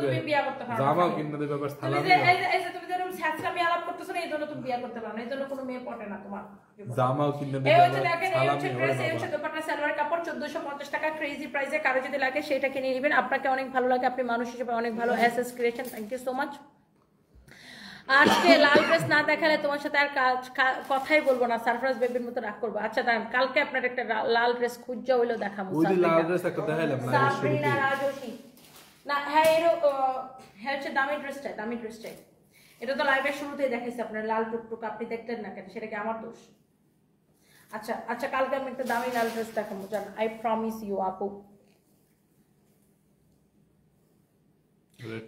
তুমি বিয়া করতে পারো, জামাও কিনে দেবে, বাস তুমি যে এই যে তুমি যেরকম ছাত্রামি আলাপ করতেছো না, এই জন্য তুমি বিয়া করতে পারো না, এই জন্য কোনো মেয়ে পটে না তোমার। জামাও কিনে দেবে। এই হচ্ছে দেখেন, এই হচ্ছে ড্রেস, এই হচ্ছে দোপাট্টা, সালোয়ার কাপড় 1450 টাকা ক্রেজি প্রাইসে। কারো যদি লাগে সেটা কিনে নেবেন। আপনাকে অনেক ভালো লাগে, আপনি মানুষ হিসেবে অনেক ভালো। SS creation, thank you so much. আজকে লাল ড্রেস না দেখালে তোমার সাথে আর কথাই বলবো না, সারপ্রাইজ বেবির মতো রাগ করবো। আচ্ছা দাঁড়ান, কালকে আপনার একটা লাল ড্রেস খুঁজা হইলো দেখাবো। ওই যে লাল ড্রেস একটা দেখাইলাম না সাবরিনা রাজোশী না, হ্যাঁ হ্যাঁ হচ্ছে দামি ড্রেসটাই। এটা তো লাইভের শুরুতেই দেখাইছি আপনার, লাল টুকটুক, আপনি দেখতেন না কেন? সেটা কি আমার দোষ? আচ্ছা আচ্ছা, কালকে আমি একটা দামি লাল ড্রেস দেখাবো, জান, আই প্রমিস ইউ আপু।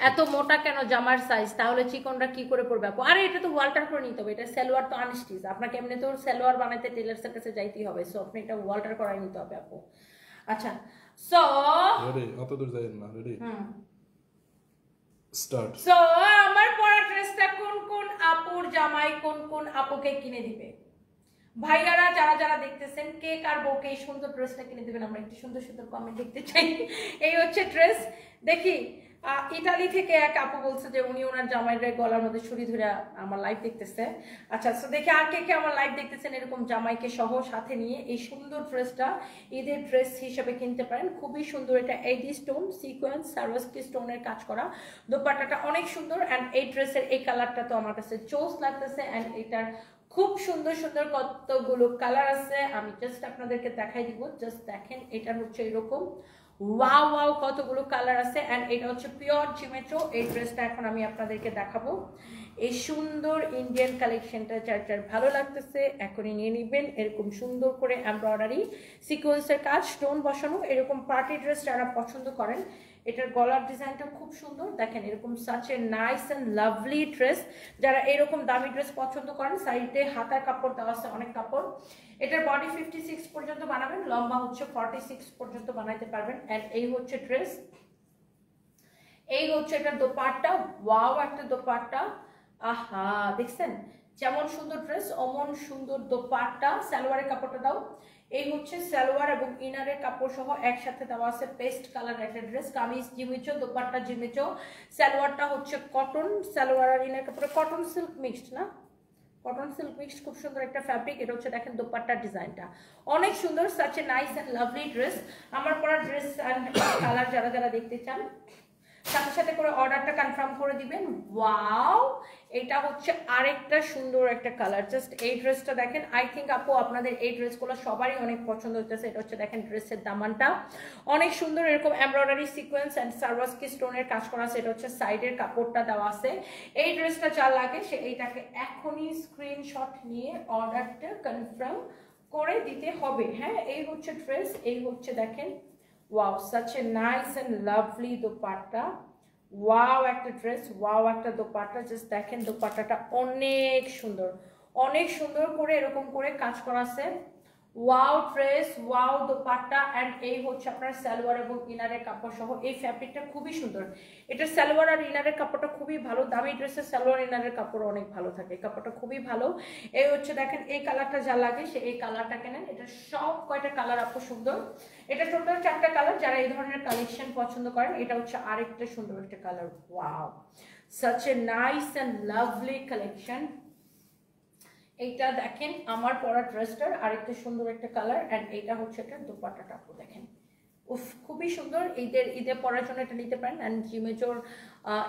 এত মোটা কেন জামার সাইজ? তাহলে চিকনরা কি করে পরবে আপু? আরে এটা তো ওয়াল্টার করে নিতে হবে, এটা সালোয়ার তো আনস্টিচ, আপনাকে এমনি তো সালোয়ার বানাইতে টেলার্সের কাছে যাইতেই হবে, সো আপনি এটা ওয়াল্টার করাই নিতে হবে আপু। আচ্ছা সো রেডি, অত দূর যাইেন না, রেডি স্টার্ট। সো আমার পরা ড্রেসটা কোন কোন আপুর জামাই কোন কোন আপুকে কিনে দিবে? ভাইয়ারা যারা যারা দেখতেছেন, কে কার বউকে এই সুন্দর ড্রেসটা কিনে দিবেন? আমরা একটু সুন্দর সুন্দর কমেন্ট দেখতে চাই। এই হচ্ছে ড্রেস। দেখি ইতালি থেকে এক আপু বলছে যে উনি ওনার জামাইয়ের গলার মধ্যে ছুরি ধরে আমার লাইভ দেখতেছে। আচ্ছা তো দেখি আর কে কে আমার লাইভ দেখতেছেন এরকম জামাইকে সহ সাথে নিয়ে এই সুন্দর ড্রেসটা ঈদের ড্রেস হিসেবে কিনতে পারেন। খুবই সুন্দর, এটা এডি স্টোন সিকোয়েন্স সারোয়ারস্কি স্টোনের কাজ করা, দোপাট্টাটা অনেক সুন্দর। অ্যান্ড এই ড্রেসের এই কালারটা তো আমার কাছে চোস লাগতেছে। অ্যান্ড এটার খুব সুন্দর সুন্দর কতগুলো কালার আছে, আমি জাস্ট আপনাদেরকে দেখাই দিব। জাস্ট দেখেন, এটা হচ্ছে এরকম ওয়াও ওয়াও কতগুলো কালার আছে। অ্যান্ড এটা হচ্ছে পিওর জিমেট্রো। এই ড্রেসটা এখন আমি আপনাদেরকে দেখাবো। এই সুন্দর ইন্ডিয়ান কালেকশনটা যার যার ভালো লাগতেছে এখনই নিয়ে নেবেন। এরকম সুন্দর করে এমব্রয়ডারি সিকোয়েন্সের কাজ, স্টোন বসানো এরকম পার্টি ড্রেস যারা পছন্দ করেন, এটার গলার ডিজাইনটা খুব সুন্দর। দেখেন এরকম such a nice and lovely dress. যারা এরকম দামি ড্রেস পছন্দ করেন, সাইডে হাতার কাপড় দেওয়া আছে অনেক কাপড়। এটার বডি 56 পর্যন্ত বানাবেন, লম্বা হচ্ছে 46 পর্যন্ত বানাইতে পারবেন। অ্যান্ড এই হচ্ছে ড্রেস, এই হচ্ছে এটা দোপাট্টা। ওয়াও একটা দোপাট্টা, আহা দেখছেন যেমন সুন্দর ড্রেস অমন সুন্দর দোপাট্টা। সালোয়ারের কাপড়টা দাও। এই হচ্ছে সালোয়ার এবং ইনারের কাপড় সহ একসাথে দেওয়া আছে পেস্ট কালার একটা ড্রেস। কামিজ জিমিচো, দোপাট্টা জিমিচো, সালোয়ারটা হচ্ছে কটন, সালোয়ার আর ইনার কাপড়ে কটন সিল্ক মিক্সড না, কটন সিল্ক মিক্সড, খুব সুন্দর একটা ফ্যাব্রিক। এটা হচ্ছে দেখেন দোপাট্টার ডিজাইনটা অনেক সুন্দর। Such a nice and lovely dress. আমার পরা ড্রেস অ্যান্ড কালার যারা যারা দেখতে চান সাথে সাথে করে অর্ডারটা কনফার্ম করে দিবেন। ওয়াও এটা হচ্ছে আরেকটা সুন্দর একটা কালার। জাস্ট এই ড্রেসটা দেখেন, আই থিঙ্ক আপু আপনাদের এই ড্রেসগুলো সবারই অনেক পছন্দ হইতেছে। এটা হচ্ছে দেখেন ড্রেসের দামানটা অনেক সুন্দর, এরকম এমব্রয়ডারি সিকোয়েন্স অ্যান্ড সারোয়ারস্কি স্টোনের কাজ করা আছে। এটা হচ্ছে সাইডের কাপড়টা দেওয়া আছে। এই ড্রেসটা যা লাগে সে এইটাকে এখনই স্ক্রিনশট নিয়ে অর্ডারটা কনফার্ম করে দিতে হবে। হ্যাঁ এই হচ্ছে ড্রেস, এই হচ্ছে দেখেন wow such a nice and lovely dupatta. Wow একটা ড্রেস, ওয়াও একটা দোপাট্টা। জাস্ট দেখেন দোপাট্টাটা অনেক সুন্দর, অনেক সুন্দর করে এরকম করে কাজ করা আছে। Wow dress, wow dupatta, and এই হচ্ছে আপনার সালোয়ার এবং ইনারের কাপড় সহ। এই ফ্যাব্রিকটা খুবই সুন্দর, এটা সালোয়ার আর ইনারের কাপড়টা খুবই ভালো। দামি ড্রেসের সালোয়ার ইনারের কাপড় অনেক ভালো থাকে, কাপড়টা খুবই ভালো। এই হচ্ছে দেখেন এই কালারটা যা লাগে সে এই কালারটা কেনেন, এটা সব কয়টা কালার আপু সুন্দর। এটা টোটাল 4টা কালার, যারা এই ধরনের কালেকশন পছন্দ করেন এটা হচ্ছে আরেকটা সুন্দর একটা colour. Wow, such a nice and lovely collection। এইটা দেখেন আমার পরা ড্রেসটার আরেকটা সুন্দর একটা কালার, অ্যান্ড এইটা হচ্ছে একটা দোপাট্টাটা আপু দেখেন, উফ খুবই সুন্দর। ঈদে পরার জন্য এটা নিতে পারেন। অ্যান্ড জিমেজোর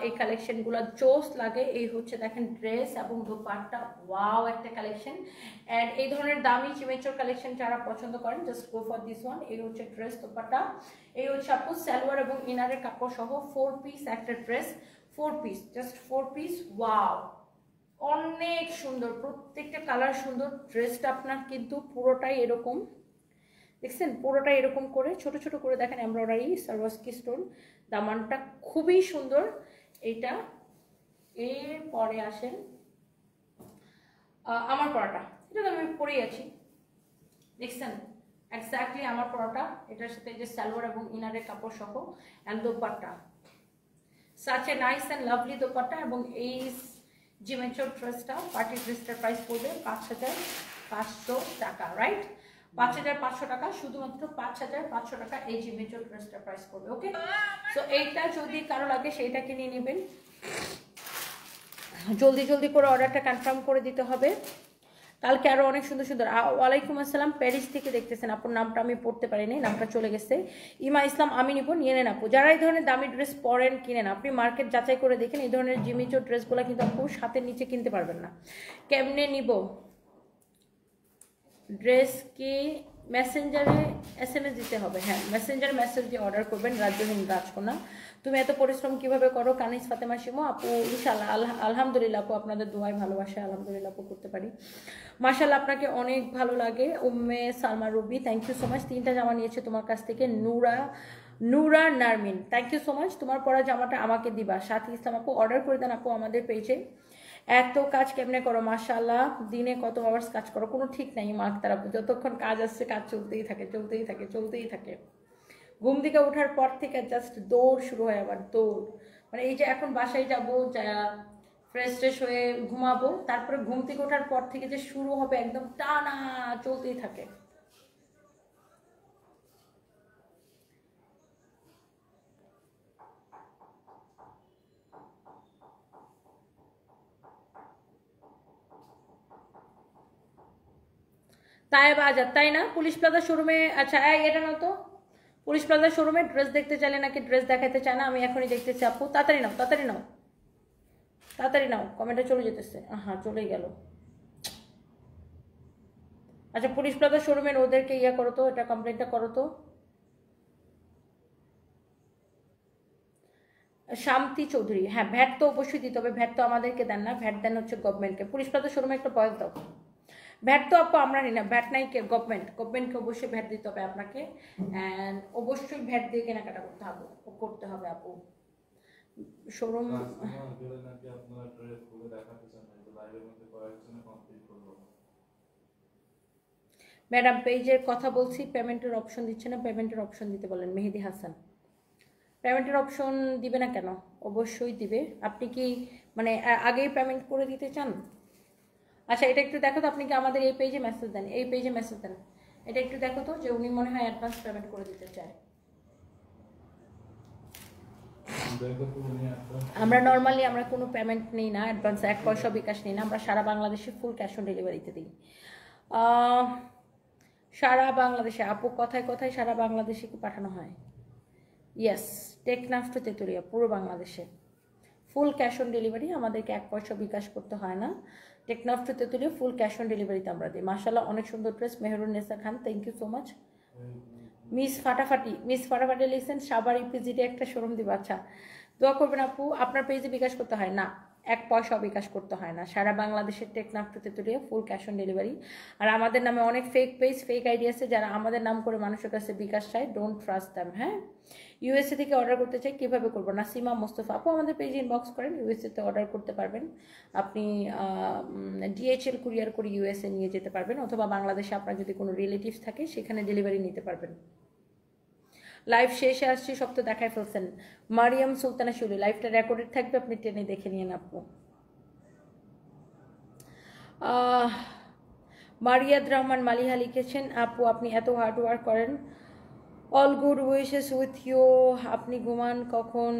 এই কালেকশনগুলো জোস লাগে। এই হচ্ছে দেখেন ড্রেস এবং দোপাট্টা, ওয়াও একটা কালেকশন। অ্যান্ড এই ধরনের দামি জিমেজোর কালেকশন যারা পছন্দ করেন just go for this one. এই হচ্ছে ড্রেস দোপাট্টা, এই হচ্ছে আপু সালোয়ার এবং ইনারের কাপড় সহ 4 পিস একটা dress, 4 piece, just 4 piece. Wow অনেক সুন্দর, প্রত্যেকটা কালার সুন্দর। ড্রেসটা আপনার কিন্তু পুরোটাই এরকম দেখছেন, পুরোটাই এরকম করে ছোট ছোট করে দেখেন এমব্রয়ডারি সার্ভাসকি স্টোন, দামানটা খুবই সুন্দর। এইটা এরপরে আসেন আমার পরাটা, এটা তো আমি পরেই আছি দেখছেন এক্স্যাক্টলি আমার পরাটা। এটার সাথে যে সালোয়ার এবং ইনারের কাপড় সহ and dupatta, such a nice and lovely dupatta. এবং এই জিমেচোর ড্রেসটা, পার্টি ড্রেসটার প্রাইস পড়বে 5500 টাকা, রাইট? 5500 টাকা, শুধুমাত্র 5500 টাকা এই জিমেচোর ড্রেসটার প্রাইস পড়বে। ওকে, সো এইটা যদি কারো লাগে সেইটা কিনে নেবেন, জলদি জলদি করে অর্ডারটা কনফার্ম করে দিতে হবে। কালকে আরো অনেক সুন্দর সুন্দর। ওয়ালাইকুম আসসালাম, প্যারিস থেকে দেখতেছেন, আপুর নামটা আমি পড়তে পারিনি, নামটা চলে গেছে। ইমা ইসলাম, আমি নিব, নিয়ে নেন আপু। যারা এই ধরনের দামি ড্রেস পরেন কিনেন, আপনি মার্কেট যাচাই করে দেখেন, এই ধরনের জিমিচো ড্রেসগুলো কিন্তু আপু হাতের নিচে কিনতে পারবেন না। কেমনে নিব ড্রেস? কি মেসেঞ্জারে SMS দিতে হবে? হ্যাঁ, মেসেঞ্জার মেসেজ দিয়ে অর্ডার করবেন। রাজ্যহীন রাজকন্যা, তুমি এত পরিশ্রম কিভাবে করো? কানিস ফাতেমা শিমু আপু, ইনশাআল্লাহ আলহামদুলিল্লাহ আপু, আপনাদের দোয়ায় ভালোবাসা আলহামদুলিল্লাহ আপু করতে পারি। মাশাআল্লাহ, আপনাকে অনেক ভালো লাগে। Umme Salma Ruby, thank you so much. 3টা জামা নিয়েছে তোমার কাছ থেকে। Nura Narmin, thank you so much. তোমার পরা জামাটা আমাকে দিবা। সাথী ইসলাম আপু, অর্ডার করে দেন আপু আমাদের পেজে। এত কাজ কেমনে করো? মাশাআল্লাহ, দিনে কত আওয়ার্স কাজ করো? কোনো ঠিক নাই মার্ক তারা, যতক্ষণ কাজ আসছে কাজ চলতেই থাকে চলতেই থাকে চলতেই থাকে। ঘুম থেকে ওঠার পর থেকে জাস্ট দৌড় শুরু হয়, আবার দৌড়। মানে এই যে এখন বাসায় যাবো, ফ্রেশ ট্রেশ হয়ে ঘুমাবো, তারপরে ঘুম থেকে ওঠার পর থেকে যে শুরু হবে একদম টানা চলতেই থাকে। তাই বাজার, তাই না? পুলিশ প্লাজা শোরুমে, আচ্ছা এটা না তো, পুলিশ প্লাজা শোরুমে ড্রেস দেখতে চাইলে নাকি ড্রেস দেখাতে চায় না? আমি এখনই দেখতেছি আপু, তাড়াতাড়ি নাও তাড়াতাড়ি নাও তাড়াতাড়ি নাও, কমেন্টে চলে যেতেছে। হ্যাঁ চলেই গেল। আচ্ছা পুলিশ প্লাজা শোরুমের ওদেরকে ইয়া করো তো, এটা কমপ্লেনটা করো তো। শান্তি চৌধুরী, হ্যাঁ ভ্যাট তো অবশ্যই দিতে হবে, ভ্যাট তো আমাদেরকে দেন না, ভ্যাট দেন হচ্ছে গভর্নমেন্টকে। পুলিশ প্লাজা শোরুমে একটা বয়স দাও। ভ্যাট তো আপু আমরা নিই না, ভ্যাট নাই কে, গভর্নমেন্টকে অবশ্যই ভ্যাট দিতে হবে আপনাকে। অ্যান্ড অবশ্যই ভ্যাট দিয়ে কেনাকাটা করতে হবে আপু। শোরুম ম্যাডাম পেজের কথা বলছি, পেমেন্টের অপশন দিচ্ছে না, পেমেন্টের অপশন দিতে বলেন। মেহেদি হাসান, পেমেন্টের অপশন দিবে না কেন? অবশ্যই দিবে। আপনি কি মানে আগেই পেমেন্ট করে দিতে চান? আচ্ছা এটা একটু দেখো তো, আপনি কি আমাদের এই পেজে মেসেজ দেন, এই পেজে মেসেজ দেন, এটা একটু দেখো তো যে উনি মনে হয় অ্যাডভান্স পেমেন্ট করে দিতে চায়। আমরা নর্মালি আমরা কোনো পেমেন্ট নিই না, অ্যাডভান্স 1 পয়সা বিকাশ নিই না, আমরা সারা বাংলাদেশে ফুল ক্যাশ অন ডেলিভারিতে দিই। সারা বাংলাদেশে আপু, কথায় কথায় সারা বাংলাদেশে কি পাঠানো হয়? ইয়েস, টেকনাফ টু তেতুলিয়া পুরো বাংলাদেশে ফুল ক্যাশ অন ডেলিভারি, আমাদেরকে 1 পয়সা বিকাশ করতে হয় না। Teknaf to Tetulia full cash on ডেলিভারিতে আমরা দিই। মাশাআল্লাহ অনেক সুন্দর ড্রেস। Mehrunnesa Khan, thank you so much. Miss ফাটাফাটি লিখছেন সাবার ইপিজিডে একটা শোরুম দিব। আচ্ছা দোয়া করবেন আপু। আপনার পেজে বিকাশ করতে হয় না, 1 পয়সাও বিকাশ করতে হয় না। সারা বাংলাদেশের Teknaf to Tetulia full cash on delivery. আর আমাদের নামে অনেক ফেক পেজ, ফেক আইডি আছে যারা আমাদের নাম করে মানুষের কাছে বিকাশ চায়। Don't trust them. হ্যাঁ, ইউএসএ থেকে অর্ডার করতে চাই, কীভাবে করবো? নাসিমা মোস্তফা আপু আমাদের পেজে ইনবক্স করেন, ইউএসএতে অর্ডার করতে পারবেন। আপনি ডিএচএল কুরিয়ার করে ইউএসএ নিয়ে যেতে পারবেন, অথবা বাংলাদেশে আপনার যদি কোনো রিলেটিভস থাকে সেখানে ডেলিভারি নিতে পারবেন। লাইভ শেষে আসছি, সব তো দেখায় ফেলছেন। মারিয়াম সুলতানা শুলি, লাইভটা রেকর্ডেড থাকবে, আপনি টেনে দেখে নিন আপু। মারিয়াদ রহমান মালিহা লিখেছেন, আপু আপনি এত হার্ড ওয়ার্ক করেন, all good wishes with you. আপনি ঘুমান কখন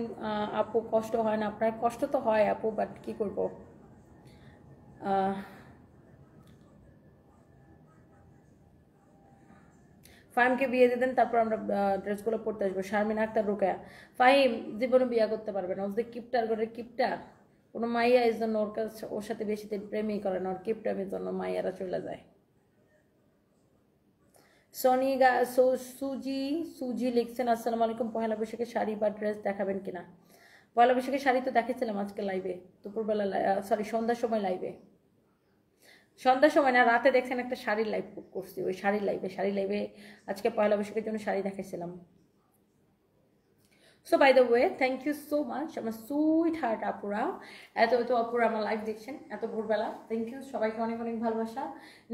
আপু? কষ্ট হয় না আপনার? কষ্ট তো হয় আপু, বাট কী করবো। ফাহিমকে বিয়ে দিয়ে দেন, তারপর আমরা ড্রেসগুলো পরতে আসবো। শারমিন আক্তার রুকায়া, ফাহিম জীবনে বিয়ে করতে পারবে না, ওদের কিপটার করে কিপটা। কোনো মাইয়া এই জন্য ওর কাছে, ওর সাথে বেশি দিন প্রেমই করে না, ওর কিপটামের জন্য মাইয়ারা চলে যায়। সুজি লিখছেন, আসসালামু আলাইকুম, পয়লা বৈশাখে শাড়ি বা ড্রেস দেখাবেন কিনা? পয়লা বৈশাখে শাড়ি তো দেখেছিলাম আজকে লাইভে, দুপুরবেলা, সরি সন্ধ্যার সময় লাইভে। সন্ধ্যার সময় না, রাতে দেখছেন একটা শাড়ির লাইভ করছি, ওই শাড়ির লাইভে আজকে পয়লা বৈশাখের জন্য শাড়ি দেখাইছিলাম। So by the way, thank you so much আমার সুইট হার্ট আপুরা, এত আপুরা আমার লাইভ দেখছেন এত ভোরবেলা। থ্যাংক ইউ, সবাইকে অনেক অনেক ভালোবাসা।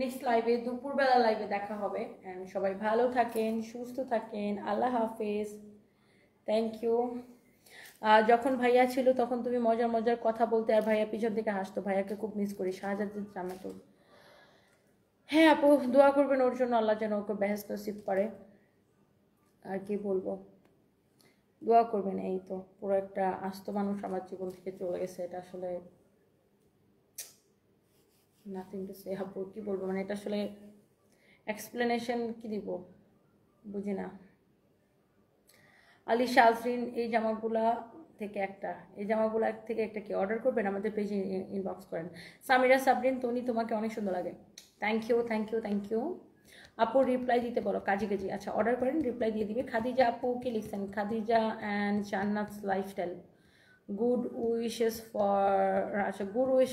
নেক্সট লাইভে, দুপুরবেলা লাইভে দেখা হবে। অ্যান্ড সবাই ভালো থাকেন, সুস্থ থাকেন, আল্লাহ হাফেজ। Thank you. যখন ভাইয়া ছিল তখন তুমি মজার মজার কথা বলতে আর ভাইয়া পিছন থেকে হাসতো, ভাইয়াকে খুব মিস করি। শাহজাদি জান্নাতুল, হ্যাঁ আপু দোয়া করবেন ওর জন্য, আল্লাহ যেন ওকে বেহেশত নসিব করে। আর কি বলবো, দোয়া করবেন। এই তো পুরো একটা আস্ত মানুষ আমার জীবন থেকে চলে গেছে, এটা আসলে নাথিং টু সে আপু, কি বলবো, মানে এটা আসলে এক্সপ্লেনেশন কি দিব বুঝি না। আলিশা আজরিন, এই জামাগুলা থেকে একটা কি অর্ডার করবেন, আমাদের পেজে ইনবক্স করেন। সামিরা সাবরিন তনি, তোমাকে অনেক সুন্দর লাগে। থ্যাংক ইউ আপু, রিপ্লাই দিতে বলো, কাজী। আচ্ছা অর্ডার করেন, রিপ্লাই দিয়ে দিবে। খাদিজা আপু কি লিখছেন? Khadija and Jannat lifestyle, good wishes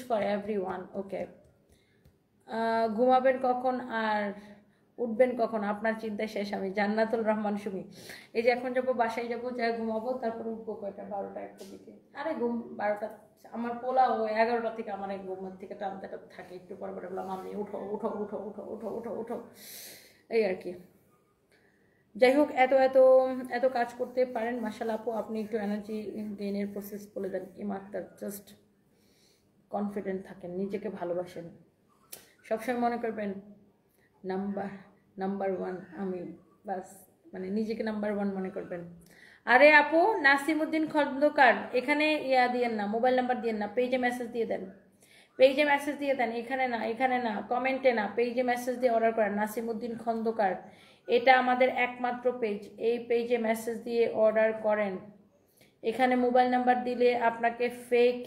for everyone. Okay, ঘুমাবেন কখন আর উঠবেন কখন? আপনার চিন্তায় শেষ আমি। জান্নাতুল রহমান সুমি, এই যে এখন যাবো, বাসায় যাবো, যা ঘুমাবো, তারপর উঠবো কয়টা, 12টা 1টার দিকে। আরে ঘুম 12টা, আমার পোলা ও 11টা থেকে আমার এক ঘুমের থেকে টানতে থাকে, একটু পরে বললাম আমি উঠো, এই আর কি। যাই হোক, এত কাজ করতে পারেন মাশাআল্লাহ আপু। আপনি একটু এনার্জি গেইনের প্রসেস বলে দেন। ইমাত্তার, জাস্ট কনফিডেন্ট থাকেন, নিজেকে ভালোবাসেন, সবসময় মনে করবেন নাম্বার 1 আমি, বাস, মানে নিজেকে নাম্বার 1 মনে করবেন। আরে আপু নাসিমউদ্দিন খন্দকার, এখানে দিয়েন না, মোবাইল নাম্বার দিয়েন না, পেজে মেসেজ দিয়ে দেন, এখানে না, কমেন্টে না, পেজে মেসেজ দিয়ে অর্ডার করেন। নাসিমউদ্দিন খন্দকার, এটা আমাদের একমাত্র পেজ, এই পেজে মেসেজ দিয়ে অর্ডার করেন। এখানে মোবাইল নাম্বার দিলে আপনাকে ফেক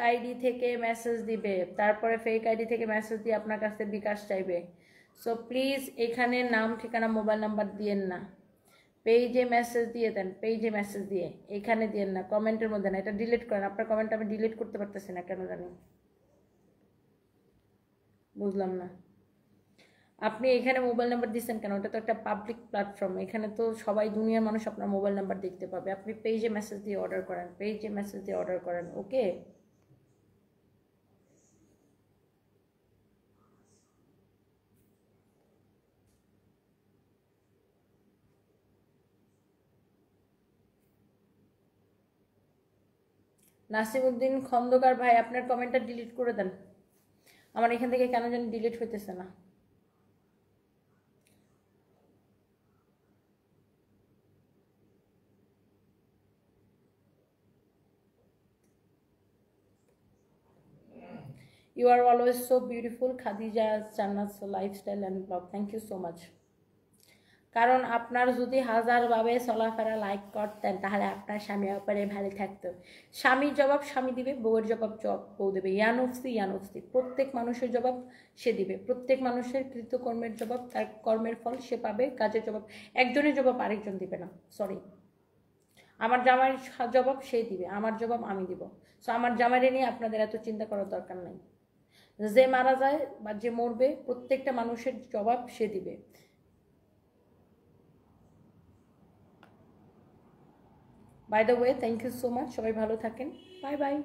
আইডি থেকে মেসেজ দিবে, তারপরে ফেক আইডি থেকে মেসেজ দিয়ে আপনার কাছে বিকাশ চাইবে। সো প্লিজ এখানে নাম, ঠিকানা, মোবাইল নাম্বার দিয়েন না, পেজে মেসেজ দিয়ে দেন, এখানে দিয়েন না, কমেন্টের মধ্যে না। এটা ডিলিট করেন, আপনার কমেন্ট আমি ডিলিট করতে পারতেছি না কেন জানি, বুঝলাম না। আপনি এখানে মোবাইল নাম্বার দিচ্ছেন কেন? ওটা তো একটা পাবলিক প্ল্যাটফর্ম, এখানে তো সবাই, দুনিয়ার মানুষ আপনার মোবাইল নাম্বার দেখতে পাবে। আপনি পেজে মেসেজ দিয়ে অর্ডার করেন, ওকে? নাসিমউদ্দিন খন্দকার ভাই, আপনার কমেন্টটা ডিলিট করে দেন, আমার এখান থেকে কেন জানি ডিলিট হইতেছে না। You are always so beautiful, Khadija Jannat's lifestyle and blog. Thank you so much. কারণ আপনার যদি 1000ভাবে চলাফেরা লাইক করতেন তাহলে আপনার স্বামীর উপরে ভালো থাকতো। স্বামীর জবাব স্বামী দিবে, বউয়ের জবাব বউ দেবে। ইয়ানুফসি, প্রত্যেক মানুষের জবাব সে দিবে, প্রত্যেক মানুষের কৃতকর্মের জবাব, তার কর্মের ফল সে পাবে, কাজের জবাব একজনের জবাব আরেকজন দিবে না। সরি, আমার জামাইয়ের জবাব সে দিবে, আমার জবাব আমি দিব। সো আমার জামাইরে নিয়ে আপনাদের এত চিন্তা করার দরকার নাই। যে মারা যায় বা যে মরবে প্রত্যেকটা মানুষের জবাব সে দিবে। By the way, thank you so much, সবাই ভালো থাকেন, বাই বাই।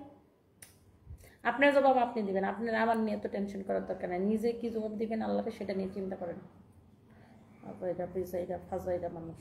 আপনার জবাব আপনি দিবেন, আপনার আমার নিয়ে এত টেনশন করার দরকার নেই। নিজে কি জবাব দিবেন আল্লাহকে সেটা নিয়ে চিন্তা করেন। এটা ফাজাইরা মানুষ।